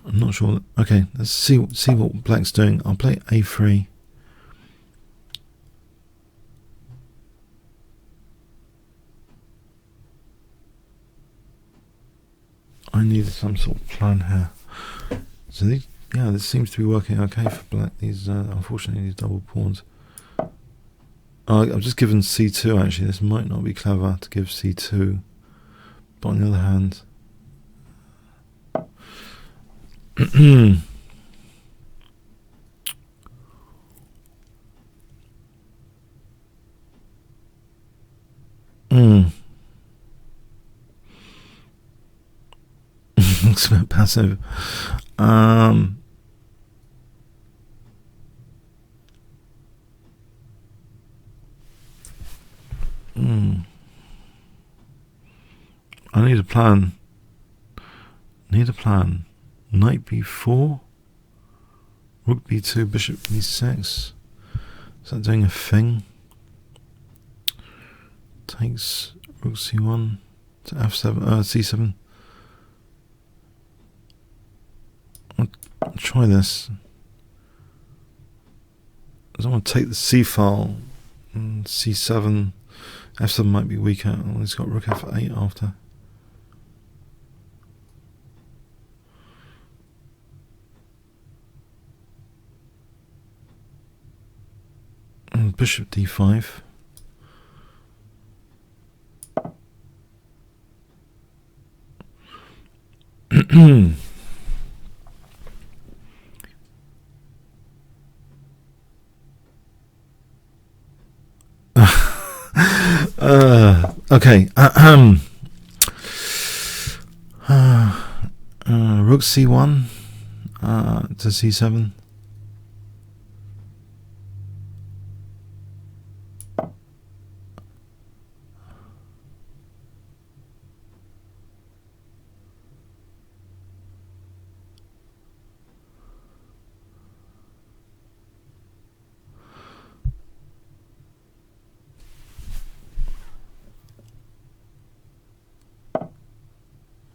I'm not sure. Okay, let's see what black's doing. I'll play a3. I needed some sort of plan here. So this seems to be working okay for black. These unfortunately these double pawns. I've just given c2 actually. This might not be clever to give c2, but on the other hand, looks a bit passive. I need a plan. Knight b4, rook b2, bishop b6. Is that doing a thing? Takes rook c1 to f7, c7. I'll try this. I don't want to take the c file. C7, f7 might be weaker. Oh, he's got rook f8 after. And bishop d5. Okay. Rook c1 to c7.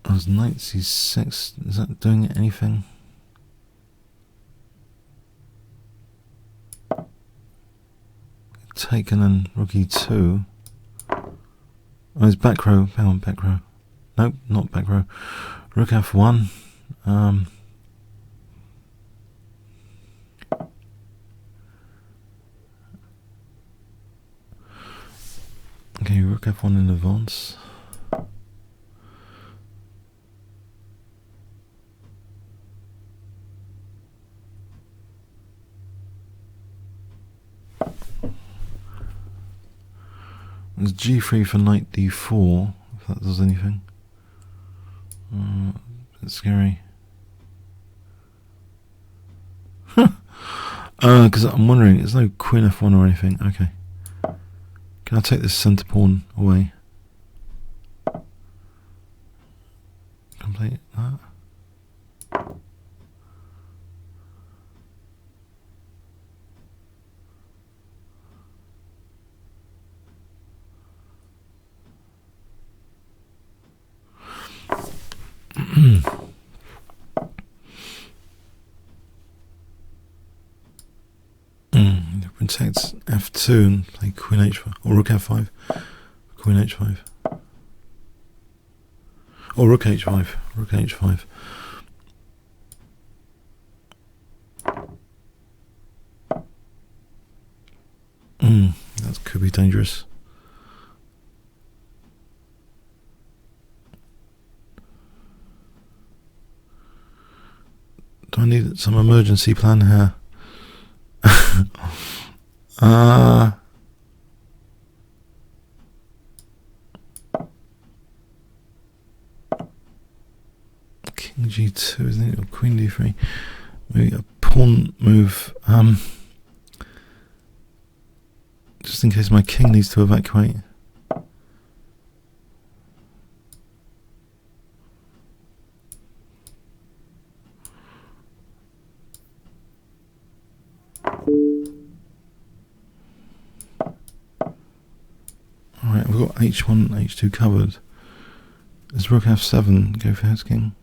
As knight c6, is that doing anything? Taken and rook e2. Oh, it's back row. Hang on, back row. Nope, not back row. Rook f1. Okay, rook f1 in advance. There's g3 for knight d4, if that does anything. It's scary. Because I'm wondering, there's no queen f1 or anything. Okay. Can I take this centre pawn away? Complete that. protect f2 and play queen h5 or rook f5, queen h5, or rook h5, rook h5. That could be dangerous. Do I need some emergency plan here? King g2, isn't it? Or queen d3. Maybe a pawn move. Just in case my king needs to evacuate. Alright, we've got h1 and h2 covered. Is rook f7 go for head king?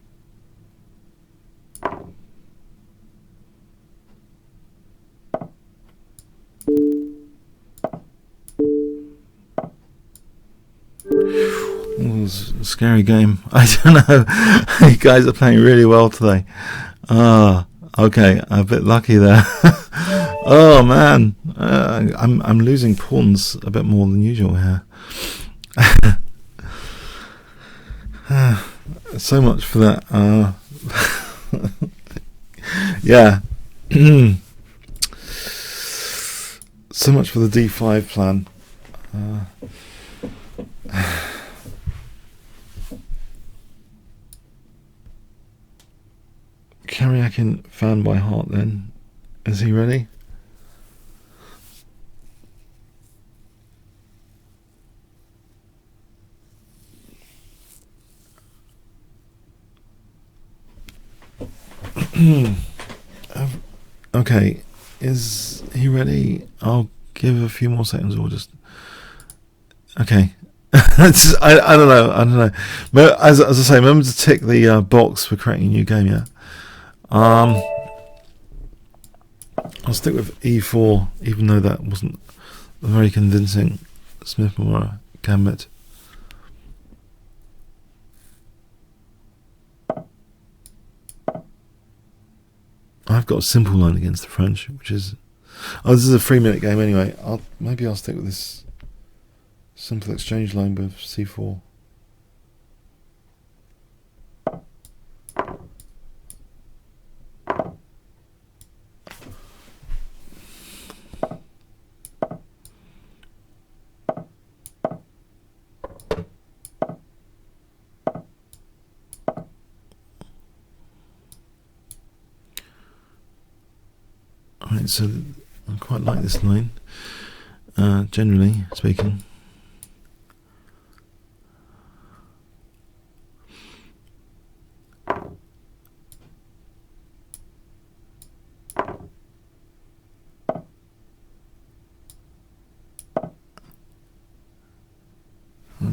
Ooh, it's a scary game. I don't know. You guys are playing really well today. Okay, a bit lucky there. Oh man, I'm losing pawns a bit more than usual here. So much for that. Yeah. So much for the d5 plan. Karyakin fan by heart then. Is he ready? Okay, is he ready? I'll give a few more seconds or just... Okay. I don't know. As I say, remember to tick the box for creating a new game, yeah? I'll stick with e4, even though that wasn't a very convincing Smith-Morra gambit. I've got a simple line against the French, which is... Oh, this is a 3-minute game anyway. Maybe I'll stick with this simple exchange line with c4. Alright, so I quite like this line, generally speaking.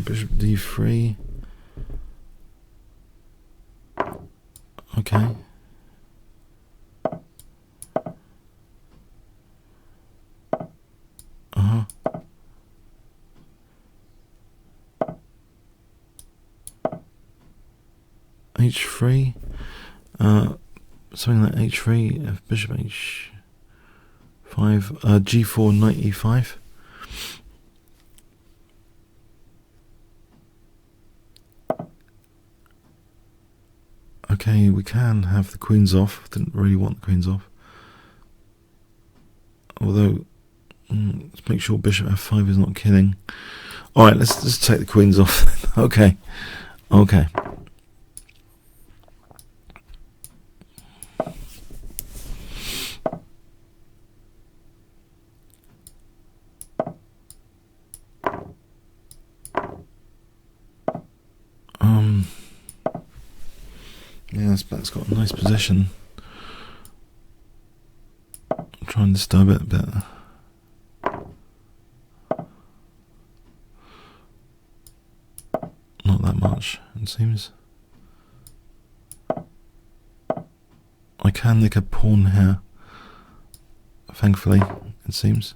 Bishop d3. Okay. h3. Something like h3, bishop h5, g4, knight e5. Okay, we can have the queens off. Didn't really want the queens off. Although, let's make sure bishop f5 is not killing. Alright, let's just take the queens off. Okay. Okay. Yeah, this black's got a nice position. I'll try and disturb it a bit. Not that much, it seems. I can nick a pawn here, thankfully, it seems.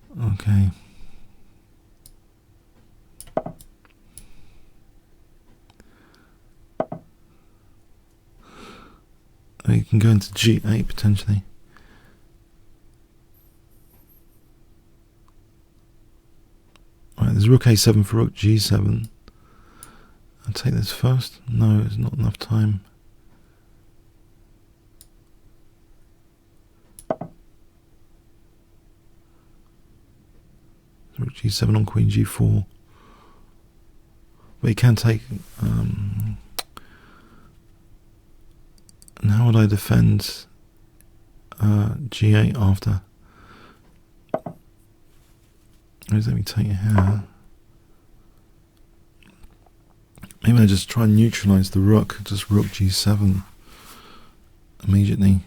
Okay. Oh, you can go into G8 potentially. Right, there's Rook A7 for Rook G7. I'll take this first. No, there's not enough time. Rook G7 on Queen G4. But you can take... and how would I defend G8 after? Let me take it here. Maybe I just try and neutralise the rook. Just Rook G7 immediately.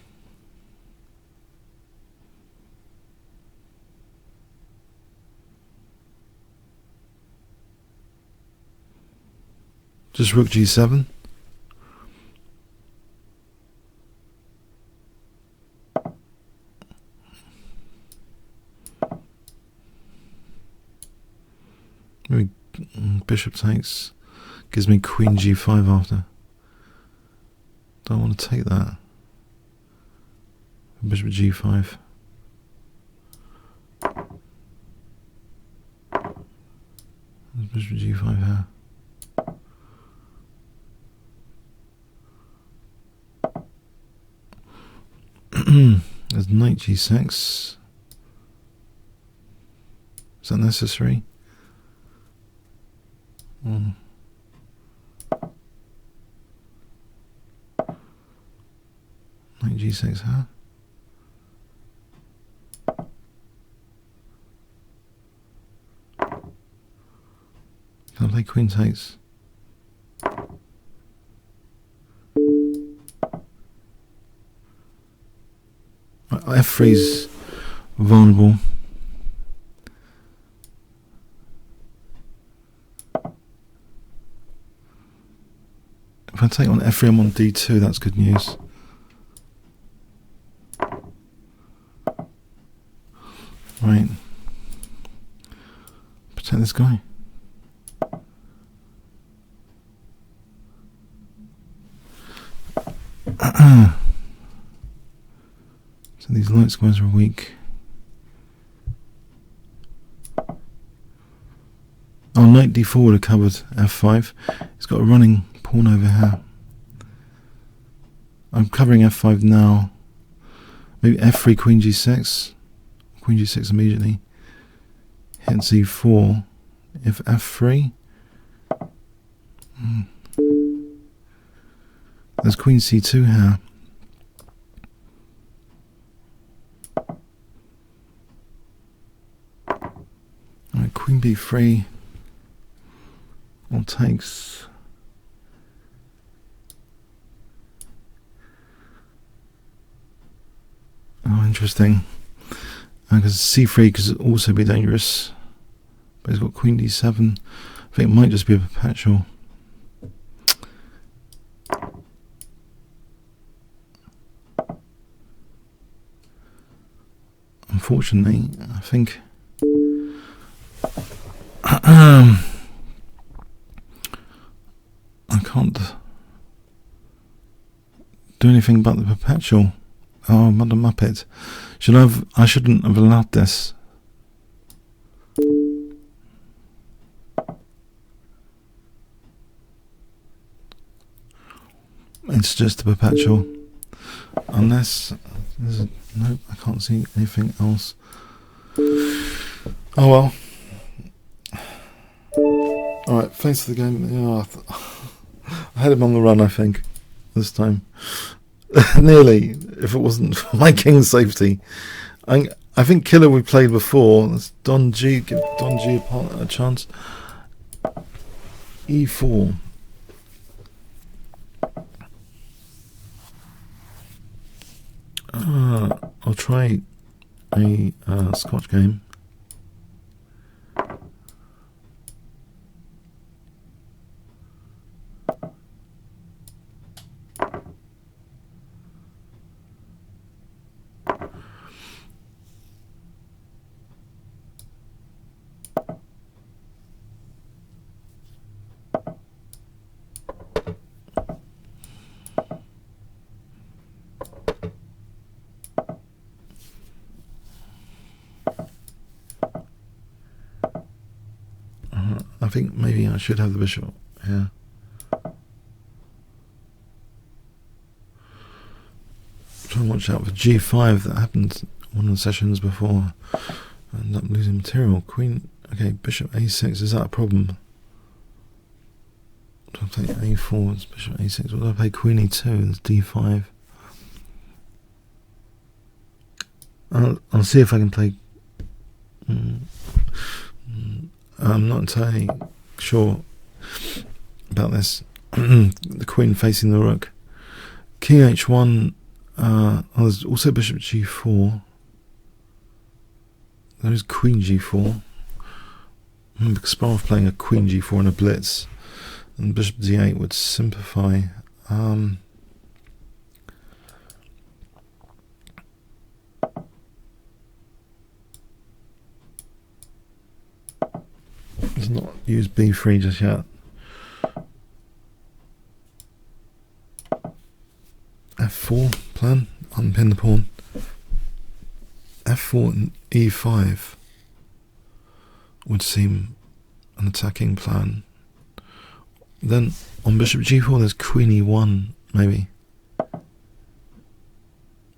Just Rook G7. Maybe bishop takes, gives me Queen G5 after. Don't want to take that. Bishop G5. Bishop G5 here. There's Knight G6. Is that necessary? Knight G6, huh? Can I play Queen takes? F3's vulnerable. If I take on F3, I'm on D2, that's good news. Right. Protect this guy. So these light squares are weak. Oh, Knight D4 would have covered F5. He's got a running pawn over here. I'm covering F5 now. Maybe F3, Queen G6. Queen G6 immediately. Hit C4. If F3. There's Queen C2 here. Alright, Queen B3. Or takes. Oh, interesting. Because C3 could also be dangerous. But he's got Queen D7. I think it might just be a perpetual. Unfortunately, I think I can't do anything about the perpetual. Oh, I'm a muppet. I shouldn't have allowed this. It's just a perpetual. Unless there's a, nope, I can't see anything else. Oh well. Alright, thanks for the game. Yeah, I had him on the run, I think, this time. Nearly, if it wasn't for my king's safety. I think Killer we played before. Let's Don G, give Don G a chance. E4. I'll try a Scotch game. think maybe I should have the bishop here. Try and watch out for g5. That happened one of the sessions before. I ended up losing material. Queen. Okay, bishop a6. Is that a problem? Do I play a4? It's bishop a6. What do I play? Queen e2. It's d5. I'll see if I can play. I'm not entirely sure about this. The queen facing the rook. King h1. There's also bishop g4. There is queen g4. Kasparov playing a queen g4 and a blitz, and bishop d8 would simplify. Let's not use b3 just yet. f4 plan, unpin the pawn. f4 and e5 would seem an attacking plan. Then on bishop g4 there's queen e1 maybe. I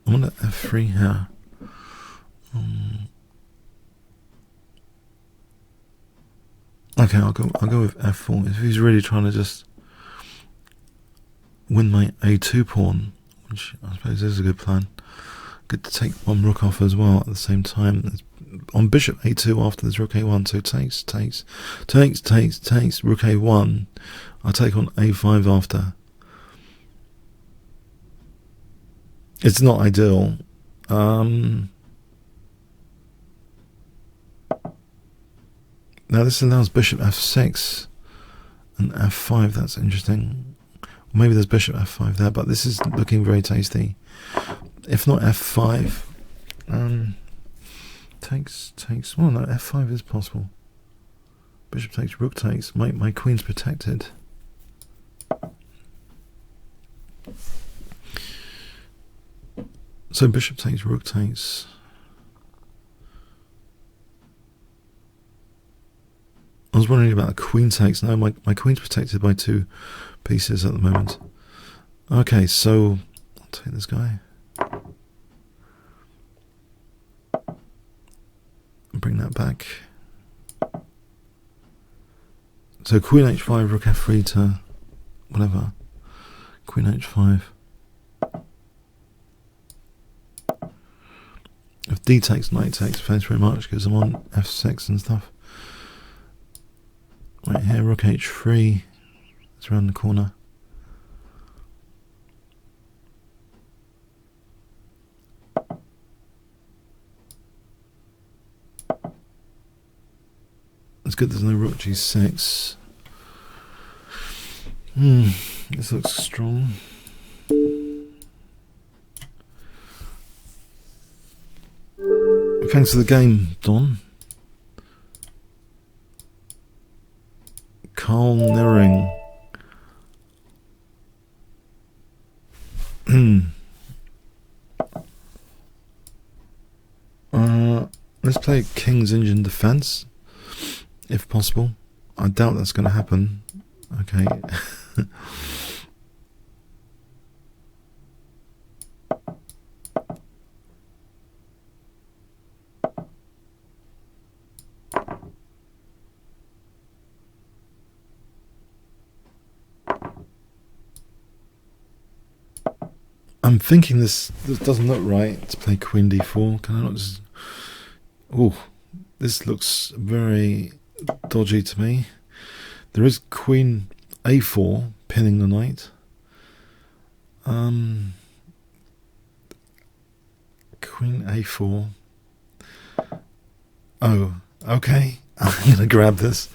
wonder f3 here. Okay, I'll go with f4. If he's really trying to just win my a2 pawn, which I suppose is a good plan. Good to take one rook off as well at the same time. On bishop a2 after there's rook a1, so takes, rook a1. I take on a5 after. It's not ideal. Now this allows bishop f6 and f5. That's interesting. Maybe there's bishop f5 there, but this is looking very tasty. If not f5, takes. Well, no, f5 is possible. Bishop takes, rook takes. My queen's protected. So bishop takes, rook takes. I was wondering about the queen takes. No, my queen's protected by 2 pieces at the moment. Okay, so I'll take this guy. And bring that back. So queen h5, rook f3 to whatever. Queen h5. If d takes, knight takes, thanks very much, because I'm on f6 and stuff. Right here, rook h3. It's around the corner. It's good there's no rook g6. This looks strong. Thanks for the game, Don. Carl Nering. Let's play King's Indian Defense, if possible. I doubt that's going to happen. Okay. I'm thinking this doesn't look right to play Queen d4. Can I not just... Oh, this looks very dodgy to me. There is Queen a4 pinning the knight. Queen a4. Oh, okay. I'm going to grab this.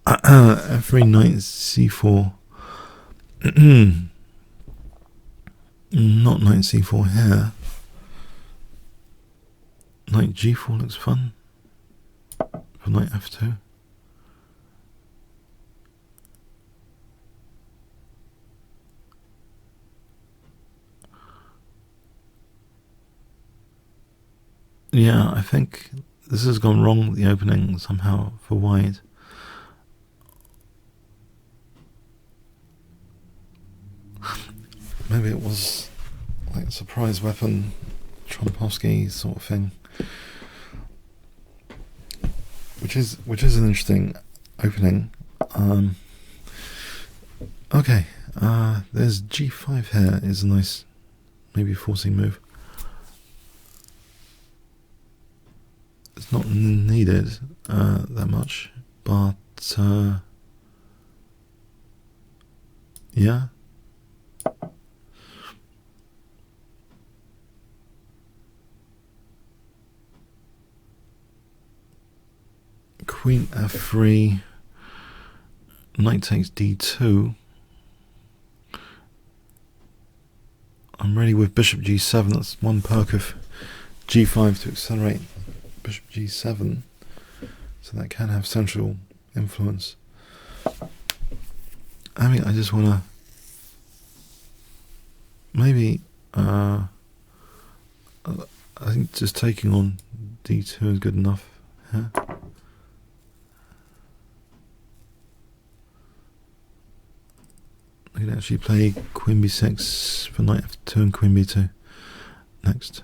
F3, knight c4. Not knight c4 here. Knight g4 looks fun. For knight f2. Yeah, I think this has gone wrong, the opening, somehow, for white. Maybe it was like a surprise weapon, Trompovsky sort of thing. Which is an interesting opening. Okay, there's G5 here, is a nice, maybe forcing move. It's not needed that much, but yeah. Queen f3, knight takes d2. I'm ready with bishop g7. That's one perk of g5 to accelerate bishop g7, so that can have central influence. I mean, I just want to maybe I think just taking on d2 is good enough. Yeah. I can actually play queen b6 for knight f2 and queen b2 next.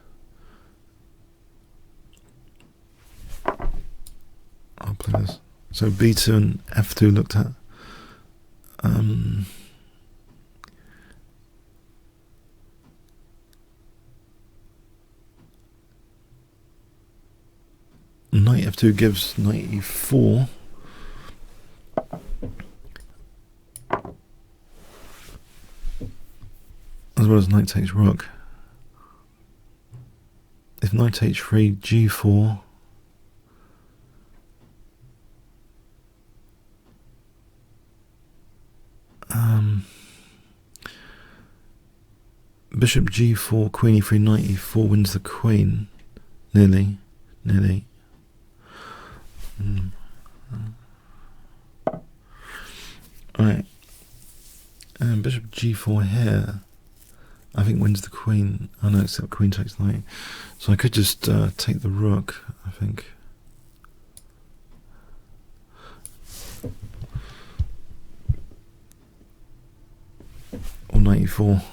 I'll play this. So b2 and f2 looked at. Knight f2 gives knight e4. As well as knight takes rook. If knight h3, g4. Bishop g4, queen e3, knight e4 wins the queen. Nearly. Alright. And bishop g4 here, I think wins the queen. Oh no, except queen takes knight. So I could just take the rook, I think. Or knight e4.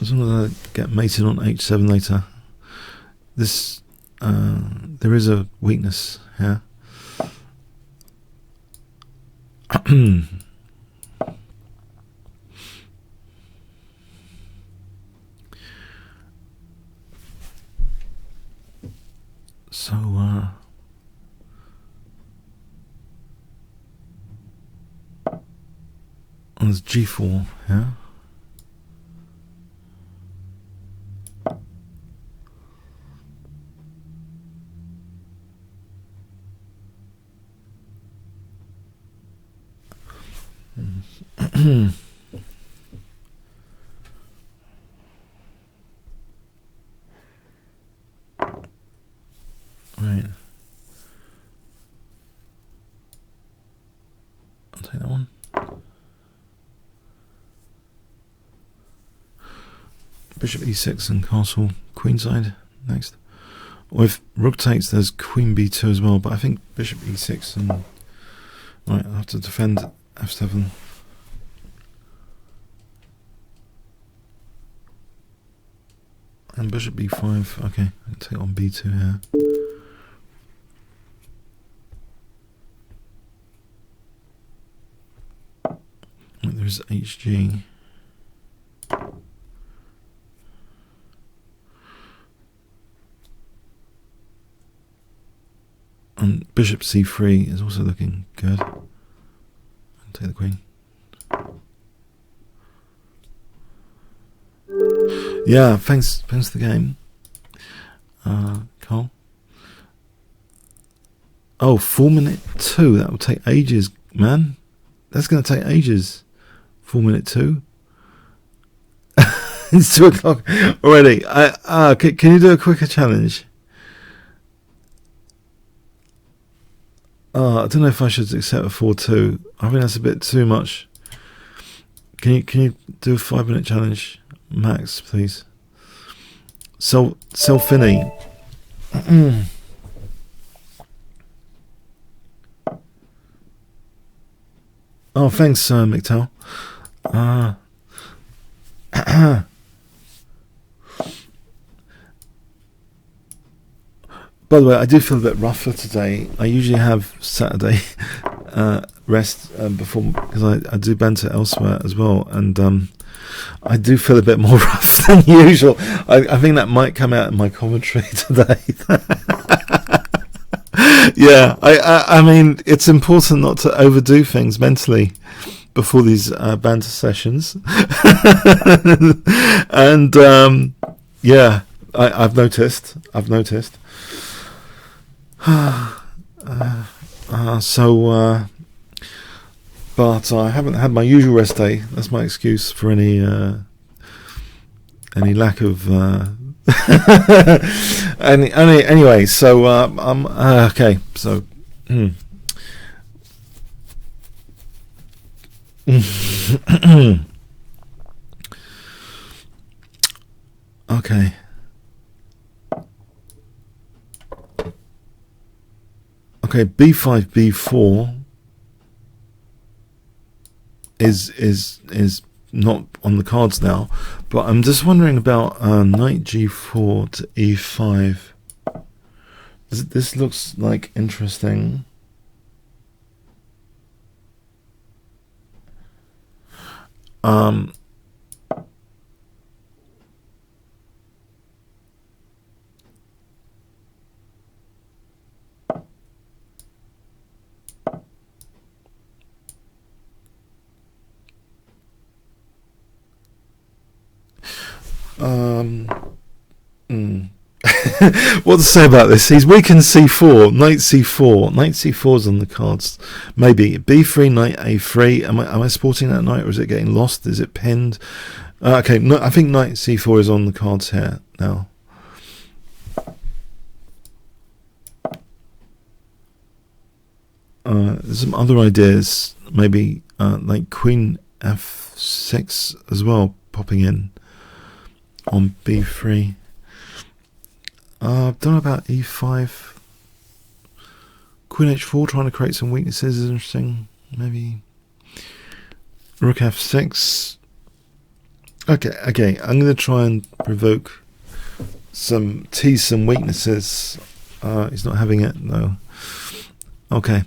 As long as I get mated on h7 later. This there is a weakness here. So there's g4 here. Right. I'll take that one. Bishop e6 and castle queenside next. Or if rook takes, there's queen b2 as well, but I think bishop e6 and right, I have to defend f7. And bishop b5, okay, I can take on b2 here. Right, there's hg. And bishop c3 is also looking good. I'll take the queen. Yeah, thanks for the game, Carl. Oh, 4minute 2. That will take ages, man. That's going to take ages. 4minute 2. It's 2 o'clock already. Can you do a quicker challenge? I don't know if I should accept a 4-2. I think that's a bit too much. Can you do a 5-minute challenge, Max, please? Selfini. Oh, thanks, McTell. By the way, I do feel a bit rougher today. I usually have Saturday rest before, because I do banter elsewhere as well, and I do feel a bit more rough than usual. I think that might come out in my commentary today. Yeah, I mean, it's important not to overdo things mentally before these banter sessions. And yeah, I've noticed. But I haven't had my usual rest day. That's my excuse for any lack of. Anyway, so I'm okay. So. Okay. Okay, b5, b4 is not on the cards now, but I'm just wondering about knight g4 to e5. This looks like interesting. What to say about this? He's weak in c4, knight c4. Knight c4's on the cards. Maybe b3, knight a3. Am I sporting that knight, or is it getting lost? Is it pinned? Okay, no, I think knight c4 is on the cards here now. There's some other ideas, maybe like queen f6 as well, popping in on b3. Don't know about e5. Queen h4, trying to create some weaknesses is interesting. Maybe rook f6. Okay. I'm going to try and provoke tease some weaknesses. He's not having it, no. Okay.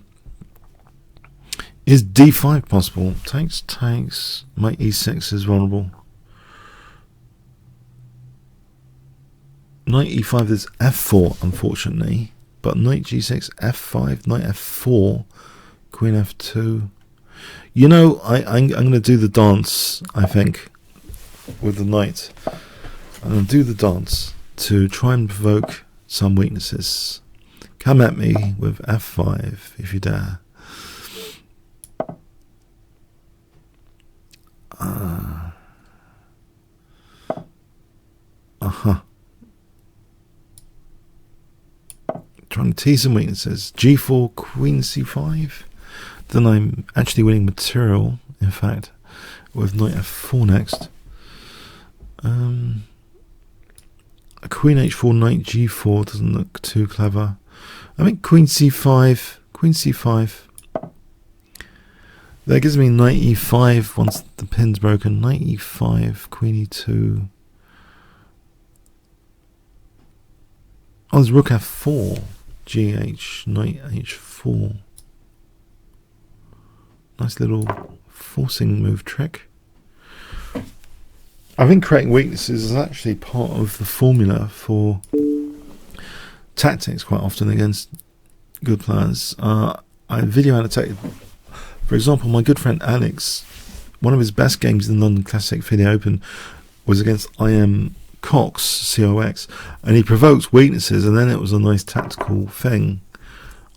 Is d5 possible? Takes. My e6 is vulnerable. Knight e5 is f4, unfortunately, but knight g6, f5, knight f4, queen f2. You know, I'm going to do the dance, I think, with the knight. I'm going to do the dance to try and provoke some weaknesses. Come at me with f5 if you dare. Trying to tease some weaknesses. G4, queen c5. Then I'm actually winning material, in fact, with knight f4 next. A queen h4, knight g4 doesn't look too clever. I think queen c5. That gives me knight e5 once the pin's broken. Knight e5, queen e2. Oh, there's rook f4. GH, knight h4. Nice little forcing move trick. I think creating weaknesses is actually part of the formula for tactics quite often against good players. I video annotated, for example, my good friend Alex, one of his best games in the London Classic FIDE Open was against IM Cox, COX, and he provoked weaknesses, and then it was a nice tactical thing.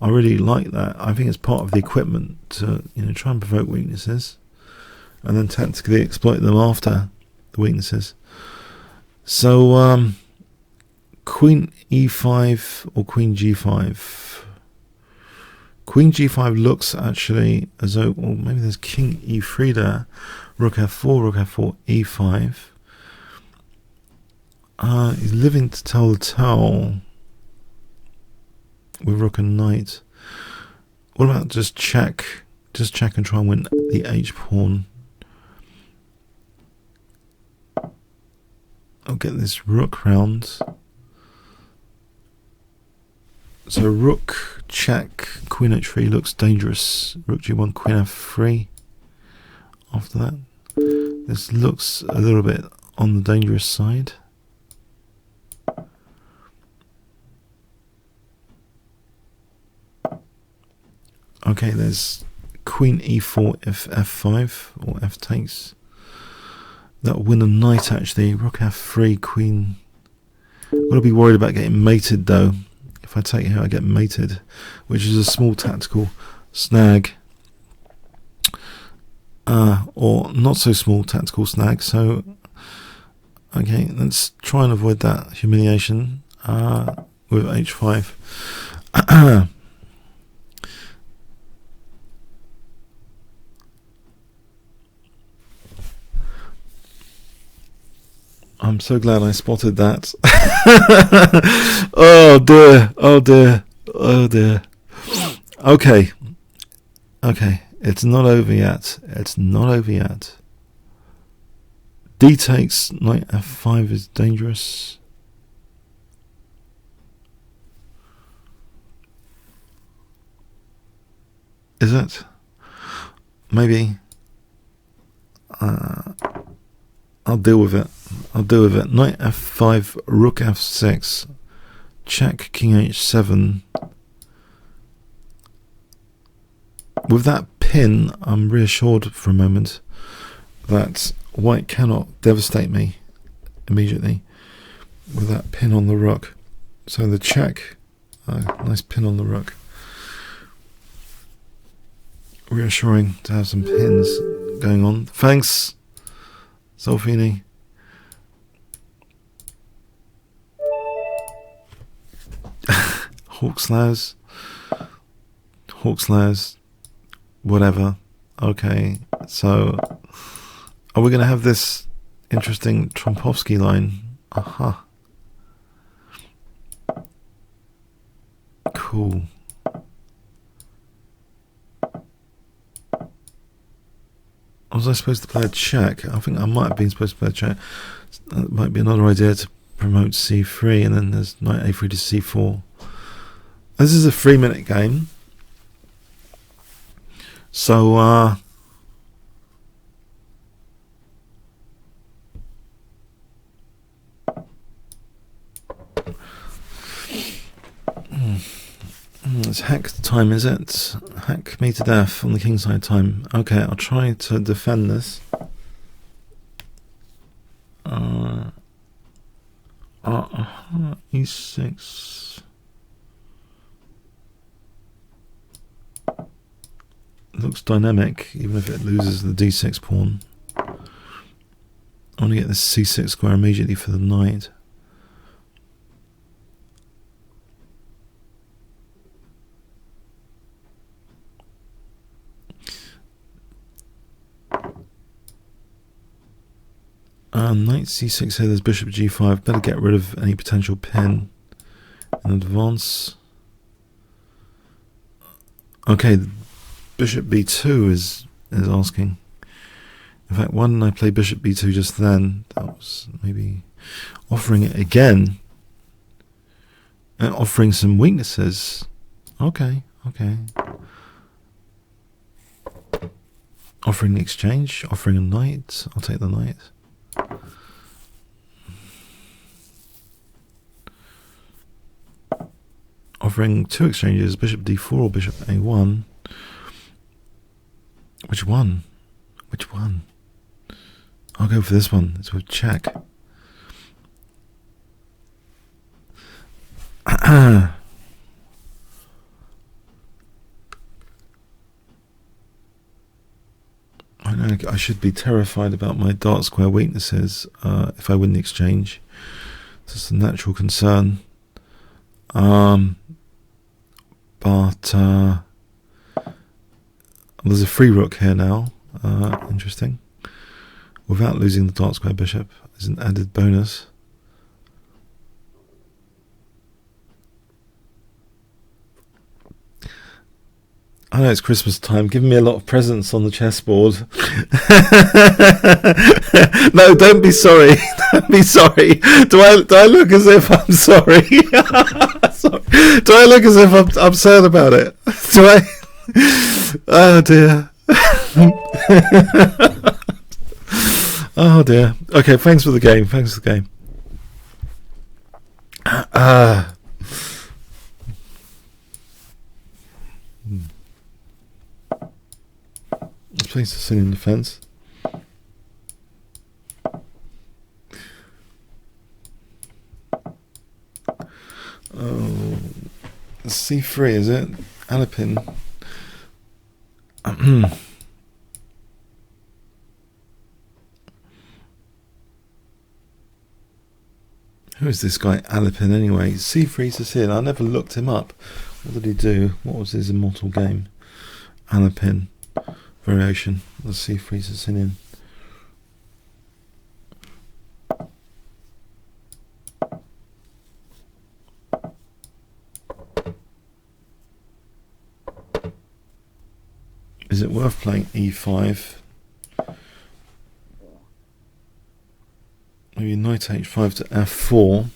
I really like that. I think it's part of the equipment to try and provoke weaknesses and then tactically exploit them after the weaknesses. So queen e5 or queen g5. Queen g5 looks actually as though, well, maybe there's king e3 there. Rook f4, rook f4, e5. He's living to tell the tale with rook and knight. What about just check? Just check and try and win the h pawn. I'll get this rook round. So rook check, queen h3 looks dangerous. Rook g1, queen f3. After that, this looks a little bit on the dangerous side. Okay, there's queen e4 if f5 or f takes. That'll win a knight actually. Rook f3, queen. I've got to be worried about getting mated though. If I take here, I get mated, which is a small tactical snag. Or not so small tactical snag. So, okay, let's try and avoid that humiliation with h5. I'm so glad I spotted that. Oh dear, oh dear, oh dear. Okay, okay, it's not over yet. It's not over yet. D takes, knight f5 is dangerous. Is it? Maybe. I'll deal with it. I'll deal with it. Knight f5, rook f6, check, king h7. With that pin, I'm reassured for a moment that white cannot devastate me immediately with that pin on the rook. So the check, nice pin on the rook. Reassuring to have some pins going on. Thanks, Zolfini. Hawkslayers, whatever. Okay, so are we going to have this interesting Trompovsky line? Aha. Cool. Was I supposed to play a check? I think I might have been supposed to play a check. That might be another idea to promote c3, and then there's knight a3 to c4. This is a 3-minute game. So, it's hack time, is it? Hack me to death on the kingside time. Okay, I'll try to defend this. E6. Looks dynamic, even if it loses the d6 pawn. I want to get this c6 square immediately for the knight. Knight c6 here, there's bishop g5. Better get rid of any potential pin in advance. Okay, bishop b2 is asking. In fact, why didn't I play bishop b2 just then? That was maybe offering it again. And offering some weaknesses. Okay, okay. Offering the exchange, offering a knight. I'll take the knight. Offering two exchanges, bishop d4 or bishop a1. Which one? Which one? I'll go for this one. It's with check. I know I should be terrified about my dark square weaknesses if I win the exchange. It's just a natural concern. But There's a free rook here now. Interesting. Without losing the dark square bishop as an added bonus. I know it's Christmas time. Give me a lot of presents on the chessboard. No, don't be sorry. Don't be sorry. Do I look as if I'm sorry? Sorry. Do I look as if I'm upset about it? Do I? Oh dear. Oh dear. Okay, thanks for the game. Thanks for the game. Place to sit in defense. Oh, C3 is it? Alipin. Who is this guy Alipin anyway? C3 to sit. I never looked him up. What did he do? What was his immortal game? Alipin. Variation. Let's see, freezes in. Is it worth playing E5? Maybe knight H5 to F4.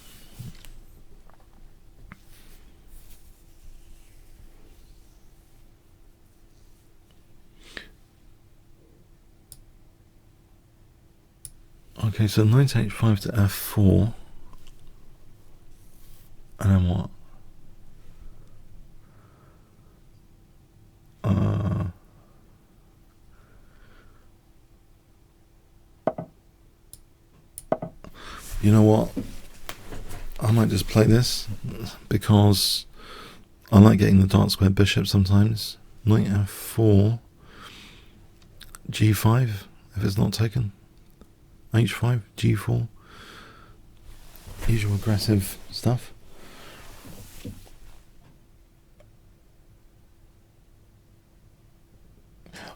Okay, so knight H5 to F4. And then what? You know what? I might just play this because I like getting the dark square bishop sometimes. Knight F4, G5 if it's not taken. H5, G4, usual aggressive stuff.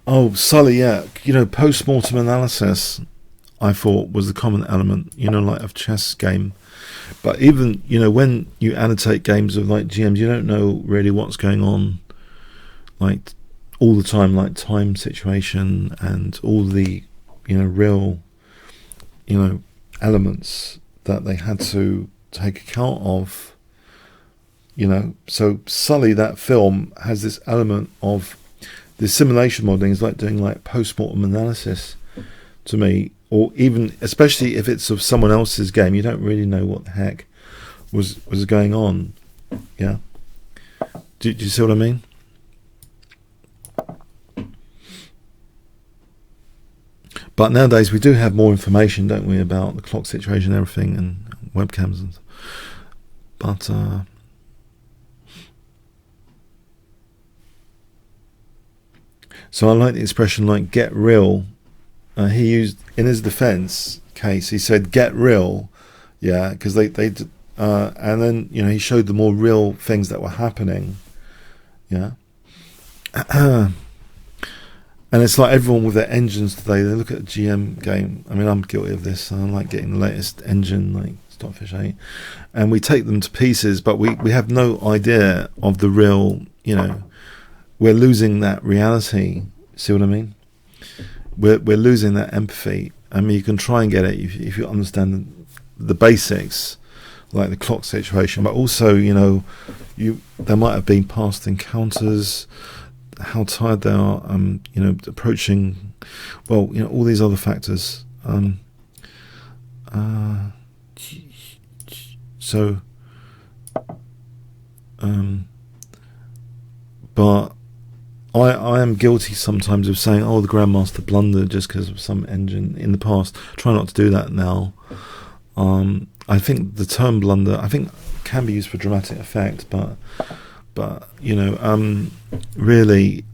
Oh, Sully, yeah. You know, post-mortem analysis, I thought, was the common element, you know, like of chess game. But even, you know, when you annotate games of like GMs, you don't know really what's going on, like all the time, like time situation and all the, you know, real, you know, elements that they had to take account of, you know. So Sully, that film, has this element of the simulation modeling is like doing like post-mortem analysis to me, or even especially if it's of someone else's game, you don't really know what the heck was going on. Yeah, do you see what I mean? But nowadays we do have more information, don't we, about the clock situation and everything, and webcams and. But so I like the expression like "get real." He used in his defense case. He said "get real," yeah, because they and then, you know, he showed the more real things that were happening, yeah. And it's like everyone with their engines today, they look at a GM game. I mean, I'm guilty of this. I like getting the latest engine, like Stockfish 8, and we take them to pieces, but we have no idea of the real, you know, we're losing that reality. See what I mean? We're losing that empathy. I mean, you can try and get it if you understand the basics, like the clock situation, but also, you know, there might have been past encounters, how tired they are, you know, approaching, well, you know, all these other factors. But I am guilty sometimes of saying, oh, the Grandmaster blundered just because of some engine in the past. Try not to do that now. I think the term blunder, I think, can be used for dramatic effect, but you know, really,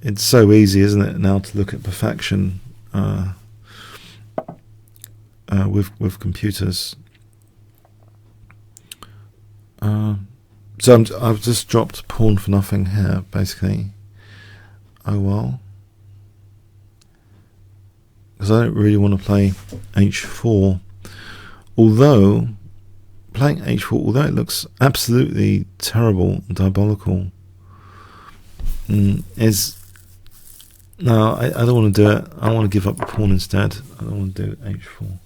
it's so easy, isn't it, now to look at perfection with computers. So I've just dropped pawn for nothing here, basically. Oh well. Because I don't really want to play h4. Although, playing h4, although it looks absolutely terrible and diabolical, is... No, I don't want to do it. I want to give up the pawn instead. I don't want to do h4.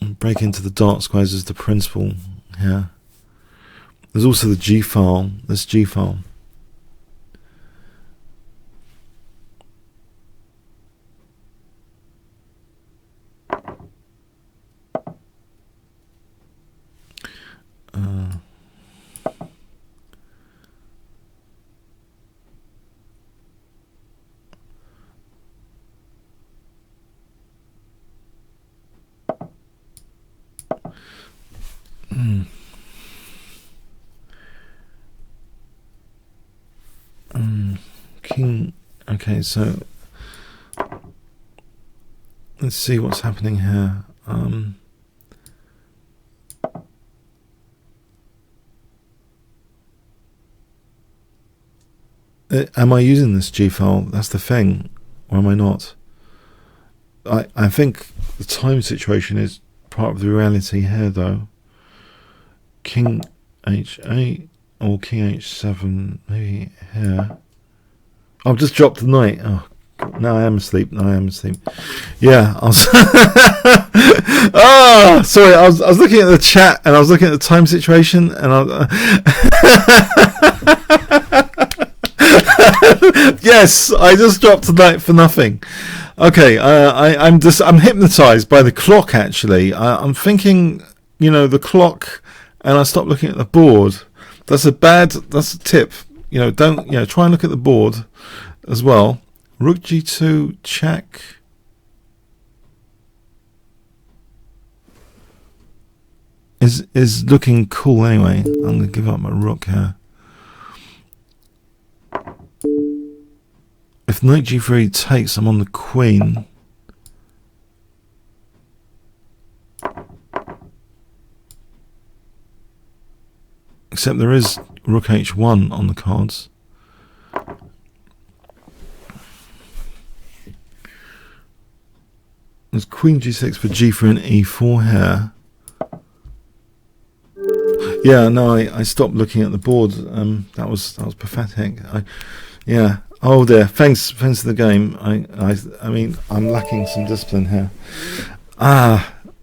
And break into the dark squares is the principle here. There's also the G file. This G file. King. Okay, so let's see what's happening here. Am I using this G file? That's the thing, or am I not? I think the time situation is part of the reality here, though. King h8 or king h7, maybe here. I've just dropped the knight. Oh, God. No, I am asleep. No, I am asleep. Yeah, I was. Sorry. I was looking at the chat and I was looking at the time situation, and yes, I just dropped the knight for nothing. Okay, I'm hypnotized by the clock. Actually, I'm thinking, the clock, and I stopped looking at the board. That's a tip. Don't try and look at the board as well. Rook g2 check. Is looking cool anyway. I'm gonna give up my rook here. If knight g3 takes, I'm on the queen. Except there is rook h1 on the cards. There's queen g6 for g3 and e4 here. Yeah, no, I stopped looking at the board. That was pathetic. Yeah. Oh dear. Thanks for the game. I mean, I'm lacking some discipline here.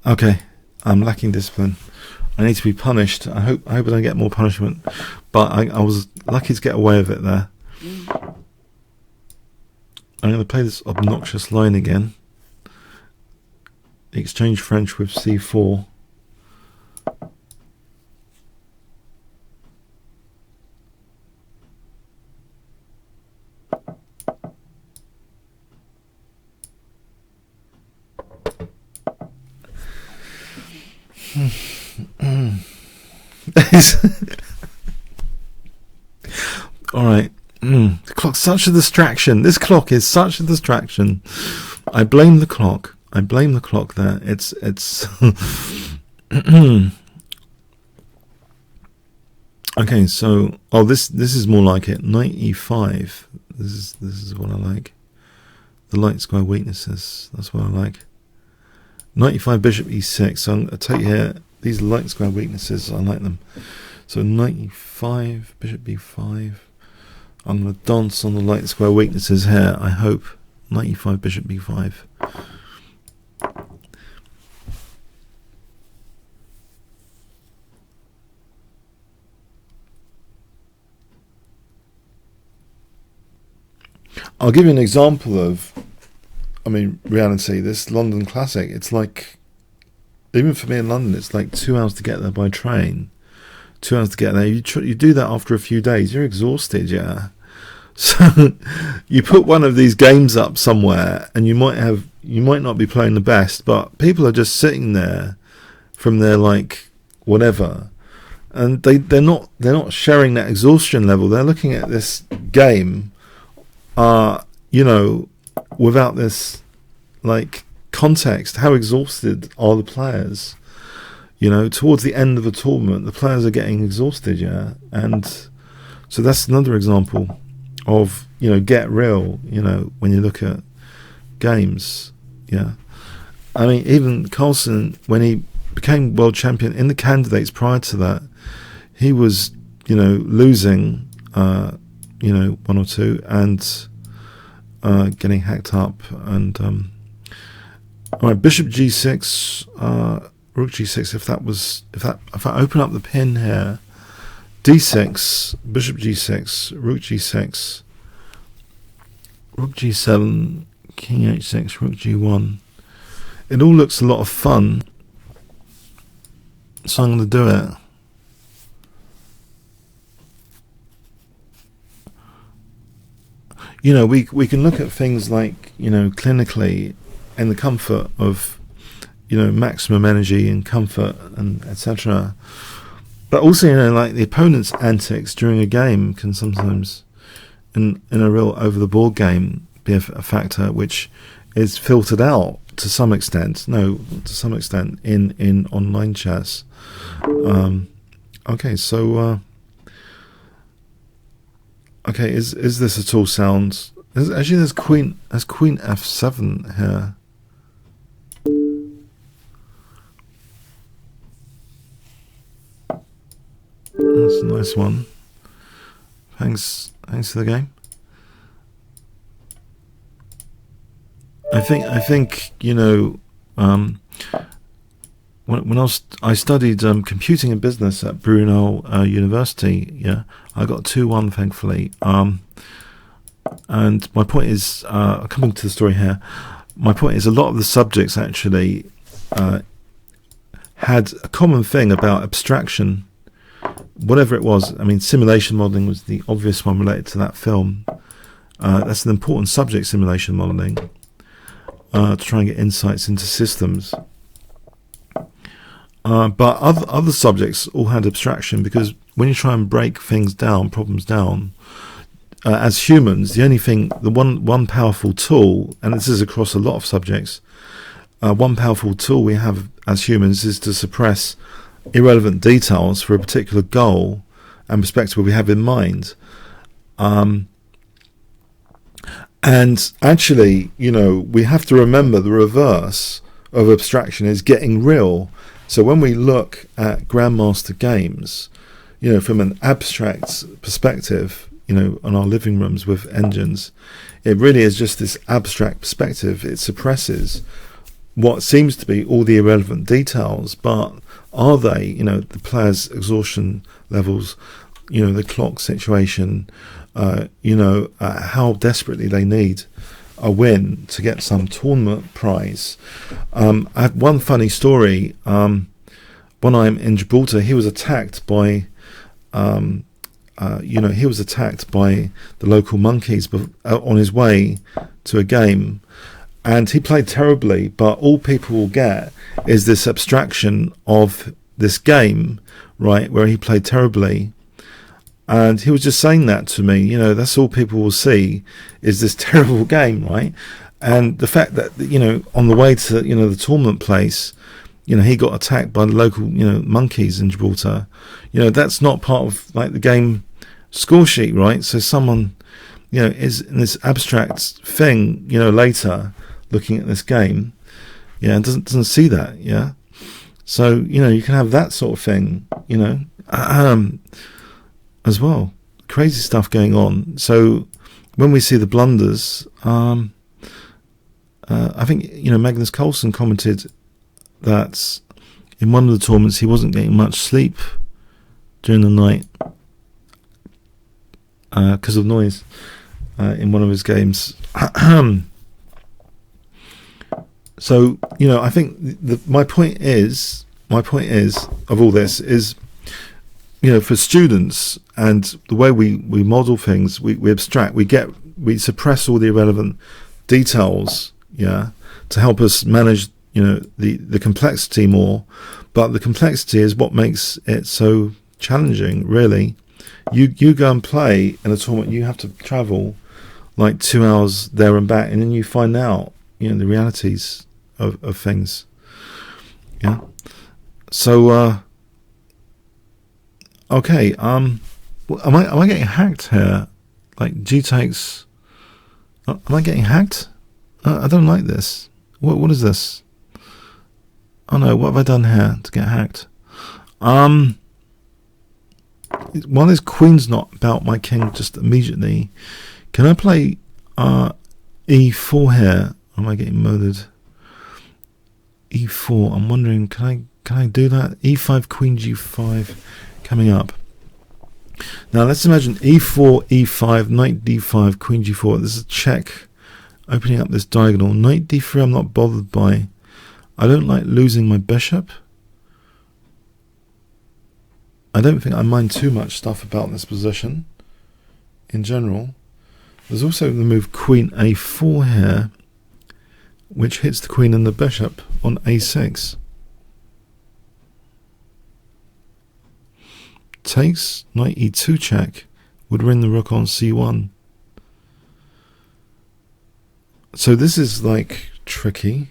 Okay. I'm lacking discipline. I need to be punished. I hope I don't get more punishment. But I was lucky to get away with it there. I'm going to play this obnoxious line again. Exchange French with c4. Alright. The clock's such a distraction. This clock is such a distraction. I blame the clock. There. It's okay, so this is more like it. Knight e5. This is what I like. The light square weaknesses. That's what I like. Knight e5, bishop e6. So I'll take here these light square weaknesses. I like them. So knight e5, bishop b5. I'm going to dance on the light square weaknesses here, I hope. Knight e5, bishop b5. I'll give you an example of, reality. This London Classic, it's like, even for me in London, it's like 2 hours to get there by train. 2 hours to get there. You do that after a few days. You're exhausted, yeah. So you put one of these games up somewhere, and you might not be playing the best, but people are just sitting there from their whatever, and they're not sharing that exhaustion level. They're looking at this game, without this context. How exhausted are the players? you know, towards the end of the tournament, the players are getting exhausted, yeah, and so that's another example of, you know, get real, you know, when you look at games, yeah. I mean, even Carlsen, when he became world champion, in the candidates prior to that, he was, you know, losing, you know, 1 or 2 and getting hacked up. And all right, Bishop G6, Rook G6. If I open up the pin here, D6, Bishop G6, Rook G6, Rook G7, King H6, Rook G1. It all looks a lot of fun, so I'm going to do it. You know, we can look at things like, you know, clinically, in the comfort of, you know, maximum energy and comfort and etc. But also, you know, like the opponent's antics during a game can sometimes, in a real over the board game, be a factor which is filtered out to some extent. No, to some extent in online chess. Okay, so okay, is this at all sound? Actually, there's Queen F7 here. That's a nice one. Thanks for the game. I think you know, when I studied computing and business at Brunel University. Yeah, I got 2-1 thankfully. And my point is, coming to the story here, my point is a lot of the subjects actually had a common thing about abstraction, whatever it was. I mean, simulation modeling was the obvious one related to that film. That's an important subject, simulation modeling, to try and get insights into systems. But other subjects all had abstraction, because when you try and break things down, problems down, as humans, the one powerful tool, and this is across a lot of subjects, one powerful tool we have as humans is to suppress irrelevant details for a particular goal and perspective we have in mind. And actually, you know, we have to remember the reverse of abstraction is getting real. So when we look at Grandmaster games, you know, from an abstract perspective, you know, on our living rooms with engines, it really is just this abstract perspective. It suppresses what seems to be all the irrelevant details, but are they, you know, the player's exhaustion levels, you know, the clock situation, you know, how desperately they need a win to get some tournament prize. I have one funny story. When I'm in Gibraltar, he was attacked by, you know, he was attacked by the local monkeys on his way to a game, and he played terribly. But all people will get is this abstraction of this game, right, where he played terribly. And he was just saying that to me, you know, that's all people will see is this terrible game, right? And the fact that, you know, on the way to, you know, the tournament place, you know, he got attacked by the local, you know, monkeys in Gibraltar. You know, that's not part of, like, the game score sheet, right? So someone, you know, is in this abstract thing, you know, later looking at this game, yeah, and doesn't see that, yeah? So, you know, you can have that sort of thing, you know, as well. Crazy stuff going on. So when we see the blunders, I think, you know, Magnus Carlsen commented that in one of the tournaments he wasn't getting much sleep during the night because of noise in one of his games. So, you know, I think my point is of all this is, you know, for students and the way we model things, we abstract, we suppress all the irrelevant details, yeah, to help us manage, you know, the complexity more. But the complexity is what makes it so challenging, really. You go and play in a tournament, you have to travel like 2 hours there and back, and then you find out, you know, the realities of things. Yeah. So, okay. Am I getting hacked here? Like G takes. Am I getting hacked? I don't like this. What is this? Oh no! What have I done here to get hacked? While this queen's not about my king just immediately, can I play e4 here? Am I getting murdered? e4. I'm wondering, can I do that? e5, queen g5 coming up. Now let's imagine e4, e5, knight d5, queen g4. This is a check, opening up this diagonal. Knight d3 I'm not bothered by. I don't like losing my bishop. I don't think I mind too much stuff about this position in general. There's also the move queen a4 here, which hits the queen and the bishop on a6. Takes, knight e2 check, would win the rook on c1. So this is like tricky.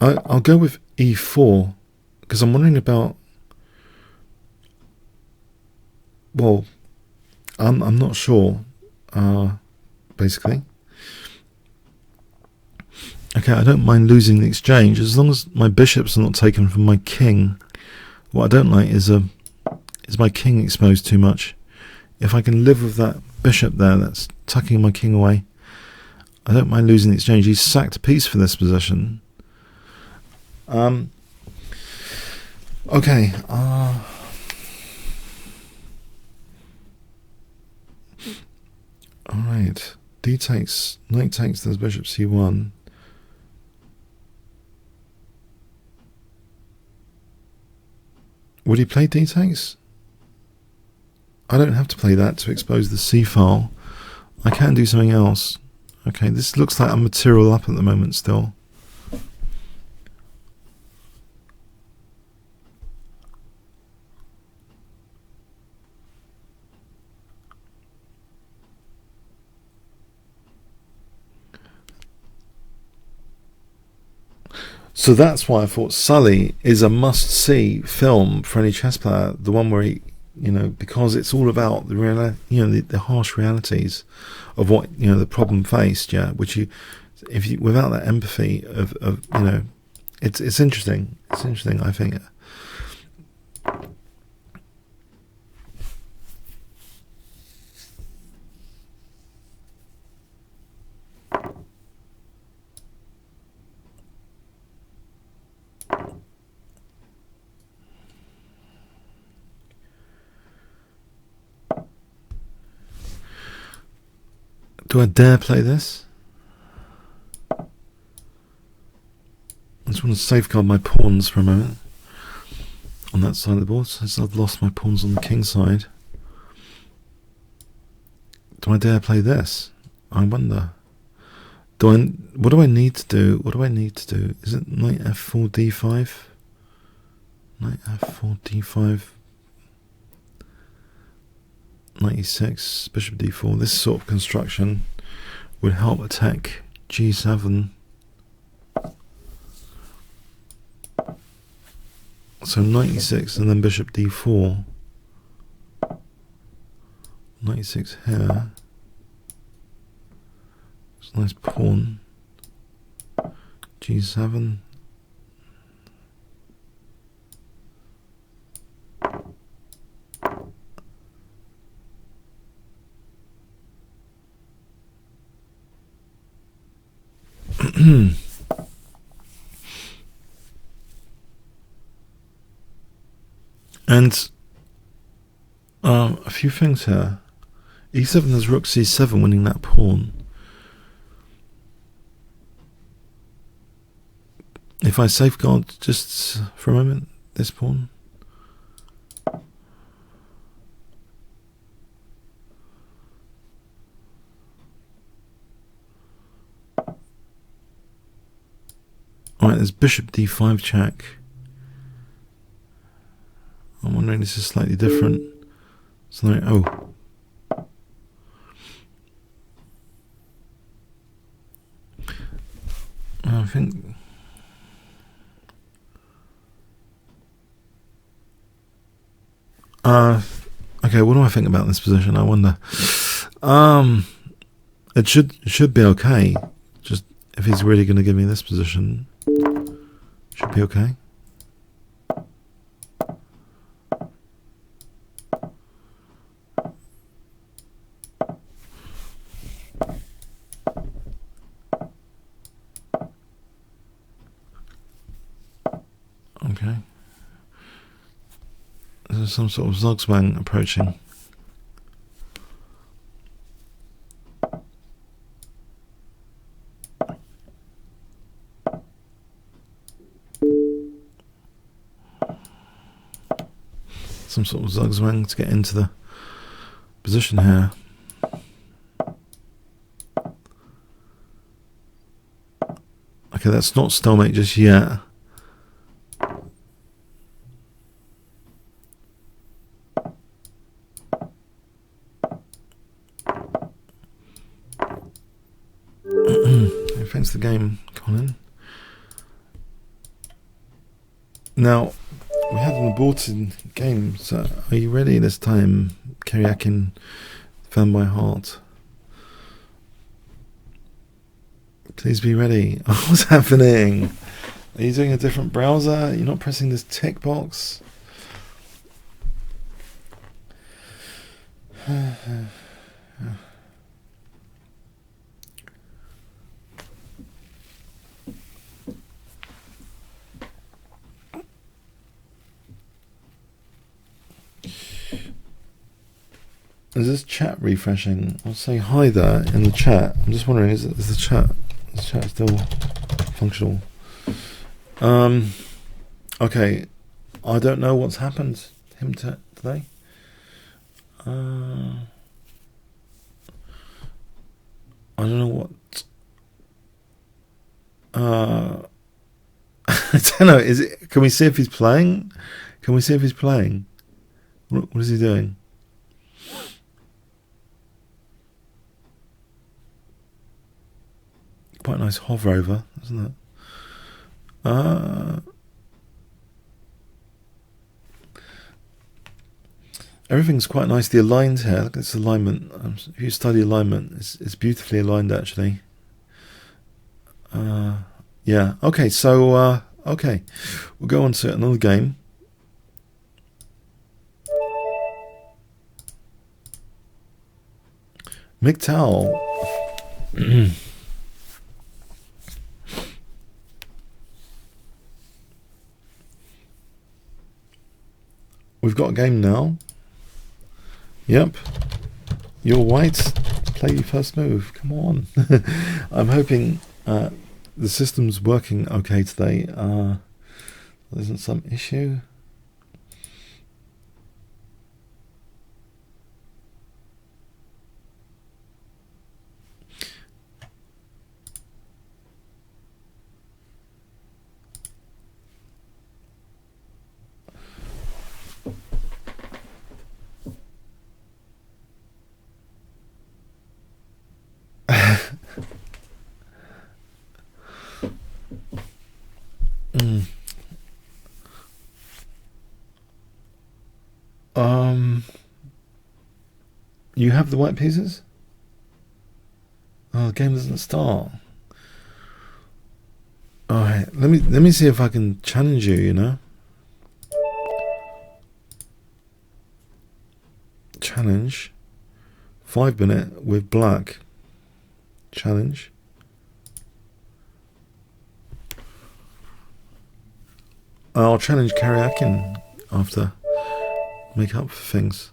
I'll go with e4 because I'm wondering about. Well, I'm not sure. Basically. Okay, I don't mind losing the exchange as long as my bishops are not taken from my king. What I don't like is my king exposed too much. If I can live with that bishop there, that's tucking my king away. I don't mind losing the exchange. He's sacked a piece for this position. Okay. All right. D takes, knight takes. There's bishop c1. Would he play d takes? I don't have to play that to expose the c file. I can do something else. Okay, this looks like I'm material up at the moment still. So that's why I thought Sully is a must-see film for any chess player. The one where he, because it's all about the the harsh realities of what the problem faced. Yeah, which without that empathy of it's interesting. It's interesting, I think. Do I dare play this? I just want to safeguard my pawns for a moment on that side of the board, since I've lost my pawns on the king side. Do I dare play this? I wonder. What do I need to do? What do I need to do? Is it knight f4 d5? Knight f4 d5. Knight e6, bishop d4. This sort of construction would help attack g7. So knight e6 and then bishop d4. Knight e6 here. It's a nice pawn. g7. And a few things here. e7 has rook c7 winning that pawn. If I safeguard just for a moment this pawn. Alright, there's bishop d5 check. I'm wondering, this is slightly different. So I think Okay, what do I think about this position? I wonder. It should be okay. Just if he's really going to give me this position, should be okay. Okay. There's some sort of zugzwang approaching. Some sort of zugzwang to get into the position here. Okay, that's not stalemate just yet. Thanks the game, Colin. Now, we had an aborted game, so are you ready this time, Karyakin, fan by heart? Please be ready. What's happening? Are you doing a different browser? You're not pressing this tick box? Is this chat refreshing? I'll say hi there in the chat. I'm just wondering, is the chat still functional? Okay, I don't know what's happened to him today. I don't know what. I don't know. Is it? Can we see if he's playing? Can we see if he's playing? What is he doing? Quite a nice hover over, isn't it? Everything's quite nicely aligned here. Look at this alignment. If you study alignment, it's beautifully aligned actually. Yeah. Okay. So okay, we'll go on to another game. MGTOW. We've got a game now. Yep. You're white. Play your first move. Come on. I'm hoping the system's working okay today. There isn't some issue. You have the white pieces? Oh, the game doesn't start. Alright, let me see if I can challenge you, you know? Challenge. 5 minute with black. Challenge. I'll challenge Karyakin after. Make up for things.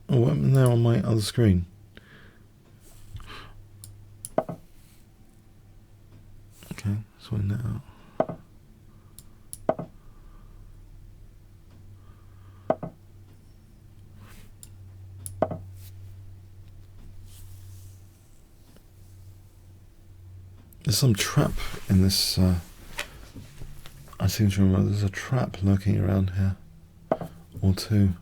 Oh, I'm now on my other screen. Okay, sorting that out. There's some trap in this. I seem to remember there's a trap lurking around here, or two.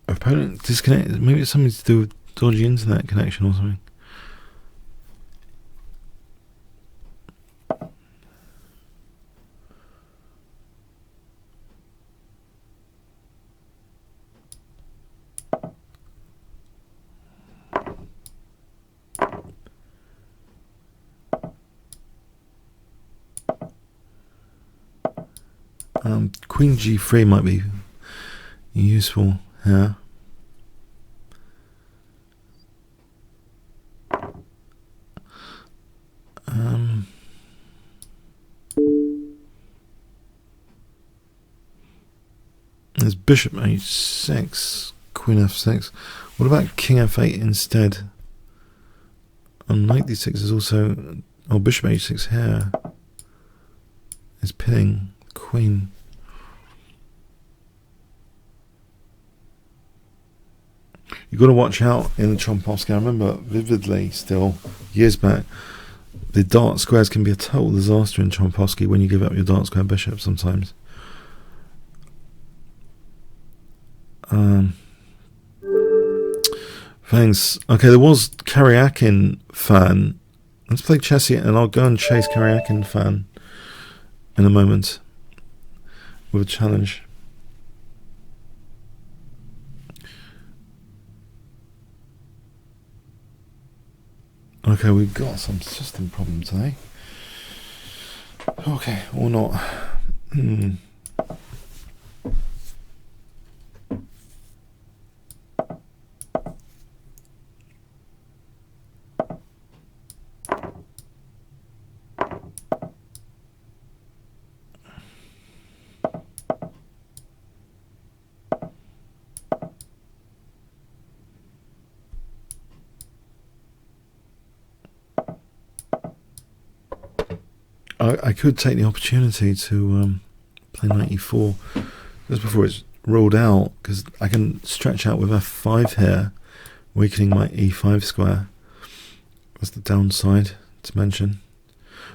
Opponent disconnected. Maybe it's something to do with dodgy internet connection or something. Queen G3 might be useful here. There's Bishop H6, Queen F6. What about King F8 instead? And Knight D6 is also... Oh, Bishop H6 here is pinning Queen. You've got to watch out in the Chompovsky. I remember vividly still, years back, the dark squares can be a total disaster in Chompovsky when you give up your dark square bishop sometimes. Thanks. Okay, there was Karyakin fan. Let's play Chessy and I'll go and chase Karyakin fan in a moment with a challenge. Okay, we've got some system problem today. Okay, or not. I could take the opportunity to play knight e4 just before it's ruled out, because I can stretch out with f5 here, weakening my e5 square. That's the downside to mention.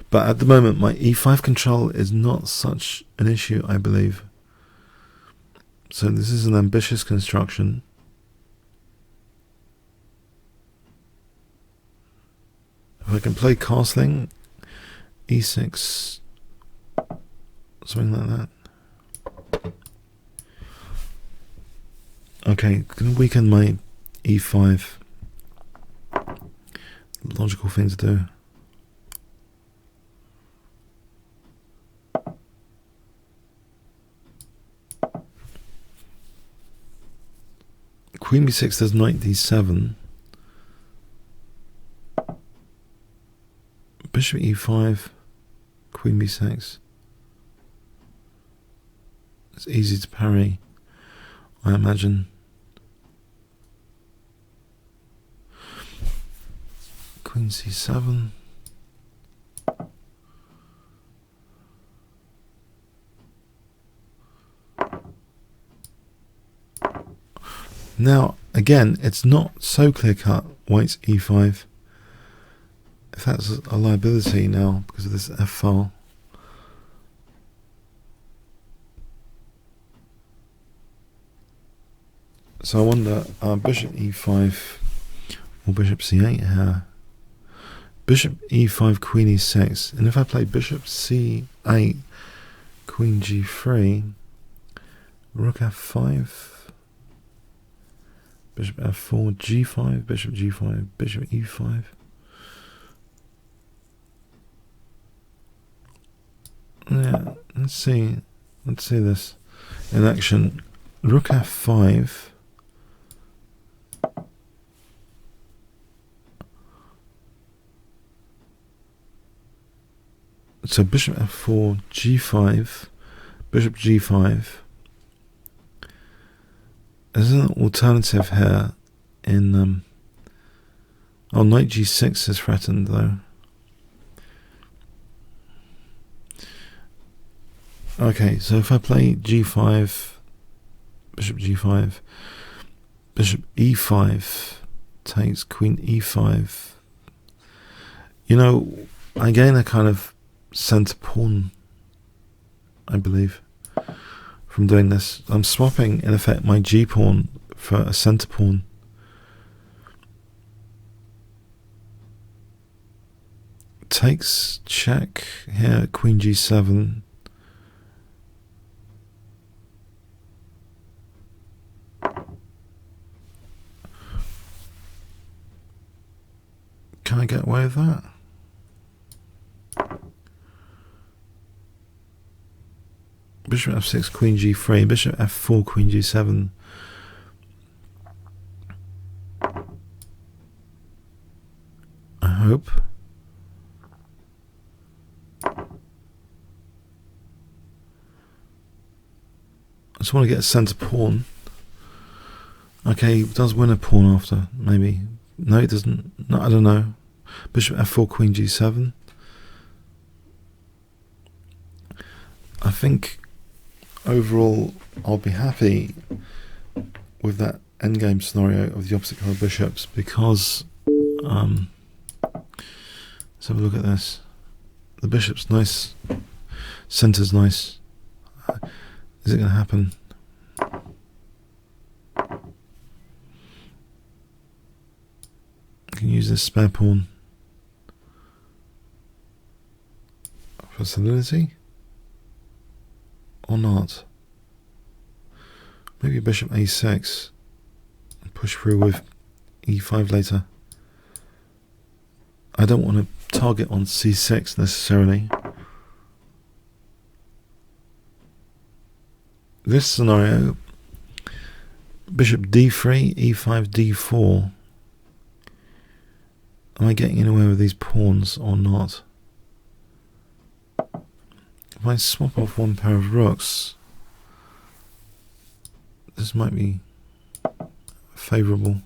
But at the moment, my e5 control is not such an issue, I believe. So this is an ambitious construction. If I can play castling, e6, something like that. Okay, gonna weaken my e5. Logical thing to do. Queen b6 does knight d7. Bishop e5. Queen b6. It's easy to parry, I imagine. Queen c7. Now, again, it's not so clear-cut, white's e5. If that's a liability now because of this f-file. So I wonder, bishop e5 or bishop c8 here. Bishop e5, queen e6. And if I play bishop c8, queen g3, rook f5, bishop f4, g5, bishop g5, bishop e5. Yeah, let's see this in action. Rook f5. So bishop f4, g5, bishop g5. There's an alternative here in oh, knight g6 is threatened though. Okay, so if I play g5, bishop g5, bishop e5 takes queen e5, you know, I gain a kind of center pawn, I believe, from doing this. I'm swapping, in effect, my g pawn for a center pawn. Takes check here, queen g7. Can I get away with that? Bishop f6, queen g3, bishop f4, queen g7. I hope. I just want to get a center pawn. Okay, he does win a pawn after, maybe. No, he doesn't. No, I don't know. Bishop f4, queen g7. I think overall I'll be happy with that endgame scenario of the opposite colour bishops, because let's have a look at this. The bishop's nice, centre's nice. Is it going to happen? I can use this spare pawn for solidity, or not. Maybe bishop a6 and push through with e5 later. I don't want to target on c6 necessarily. This scenario, bishop d3, e5, d4. Am I getting anywhere with these pawns or not? If I swap off one pair of rooks, this might be favourable.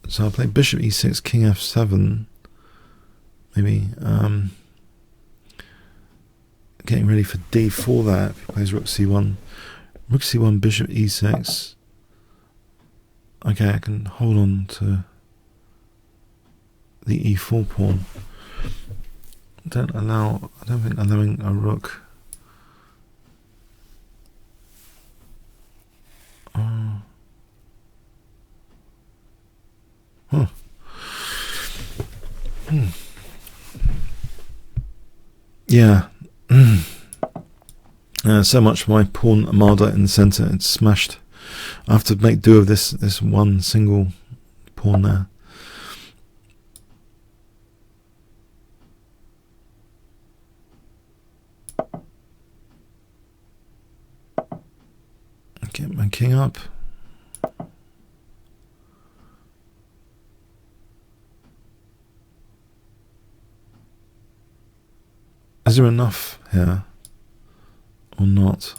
So I'll play bishop e6, king f7. Maybe getting ready for d4 there. If he plays rook c1. Rook c1, bishop e6. Okay, I can hold on to the e4 pawn. I don't think allowing a rook. Huh. Yeah. So much for my pawn armada in the centre. It's smashed. I have to make do of this one single pawn there. Get my king up. Is there enough here or not?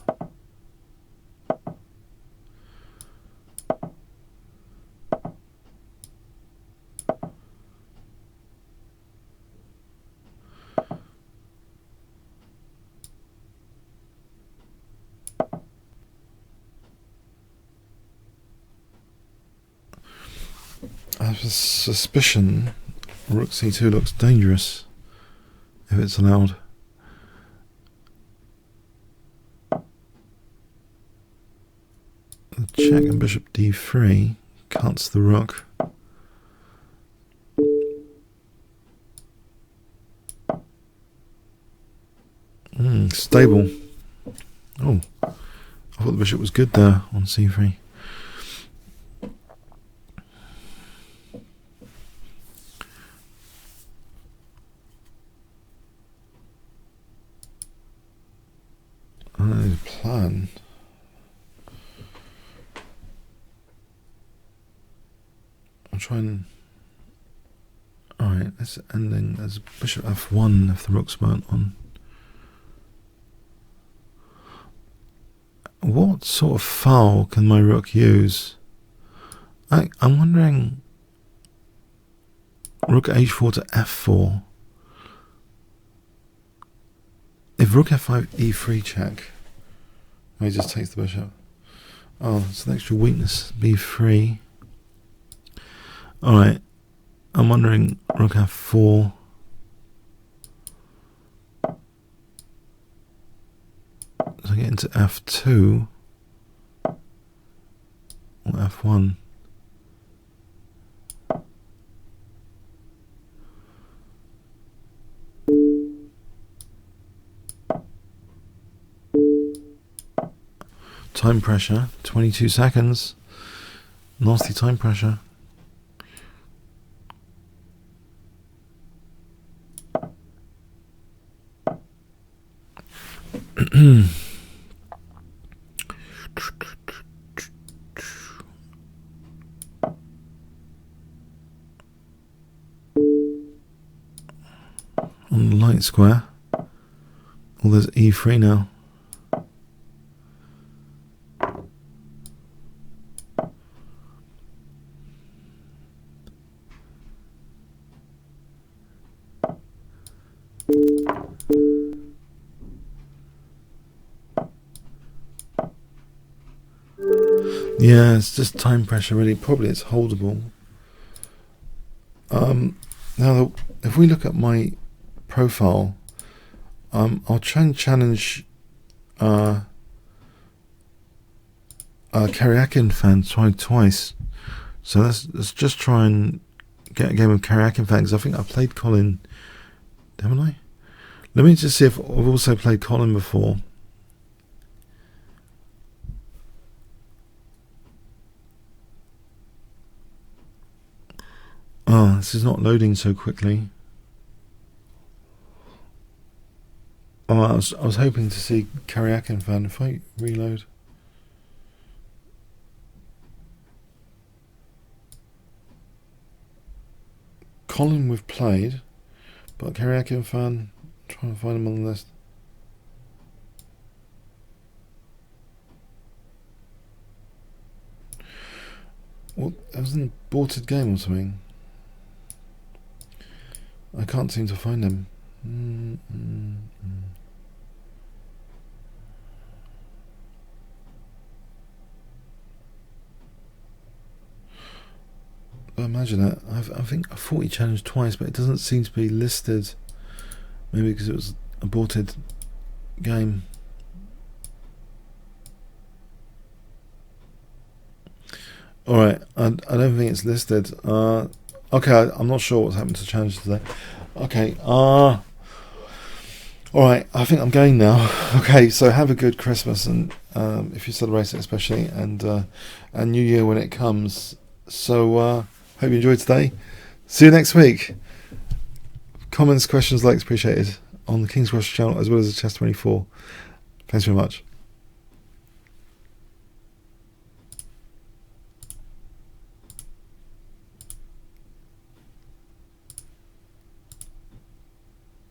I have a suspicion rook c2 looks dangerous if it's allowed. Check and bishop d3 cuts the rook. Stable. Oh, I thought the bishop was good there on c3. I need a plan. I'll try and... Alright, this ending as bishop f1 if the rooks weren't on. What sort of foul can my rook use? I'm wondering Rook h4 to f4. If rook f5 e3 check, he just takes the bishop. Oh, it's an extra weakness. b3. Alright, I'm wondering rook f4. So I get into f2 or f1. Time pressure, 22 seconds. Nasty time pressure. On the light square. Oh, there's e3 now. Yeah, it's just time pressure really. Probably it's holdable. Now, if we look at my profile, I'll try and challenge Karyakin fan twice. So let's just try and get a game of Karyakin fan, because I think I played Colin, haven't I? Let me just see if I've also played Colin before. Oh, this is not loading so quickly. Oh, I was hoping to see Karyakin fan. If I reload. Colin we've played, but Karyakin fan, trying to find him on the list. Well, it was an aborted game or something. I can't seem to find him. Imagine that. I think I thought he challenged twice, but it doesn't seem to be listed. Maybe because it was aborted game. Alright, I don't think it's listed. Okay, I'm not sure what's happened to challenges today. Okay, alright, I think I'm going now. Okay, so have a good Christmas, and if you celebrate it especially, and New Year when it comes. So, hope you enjoyed today. See you next week. Comments, questions, likes appreciated on the Kingscrusher channel, as well as the Chess24. Thanks very much.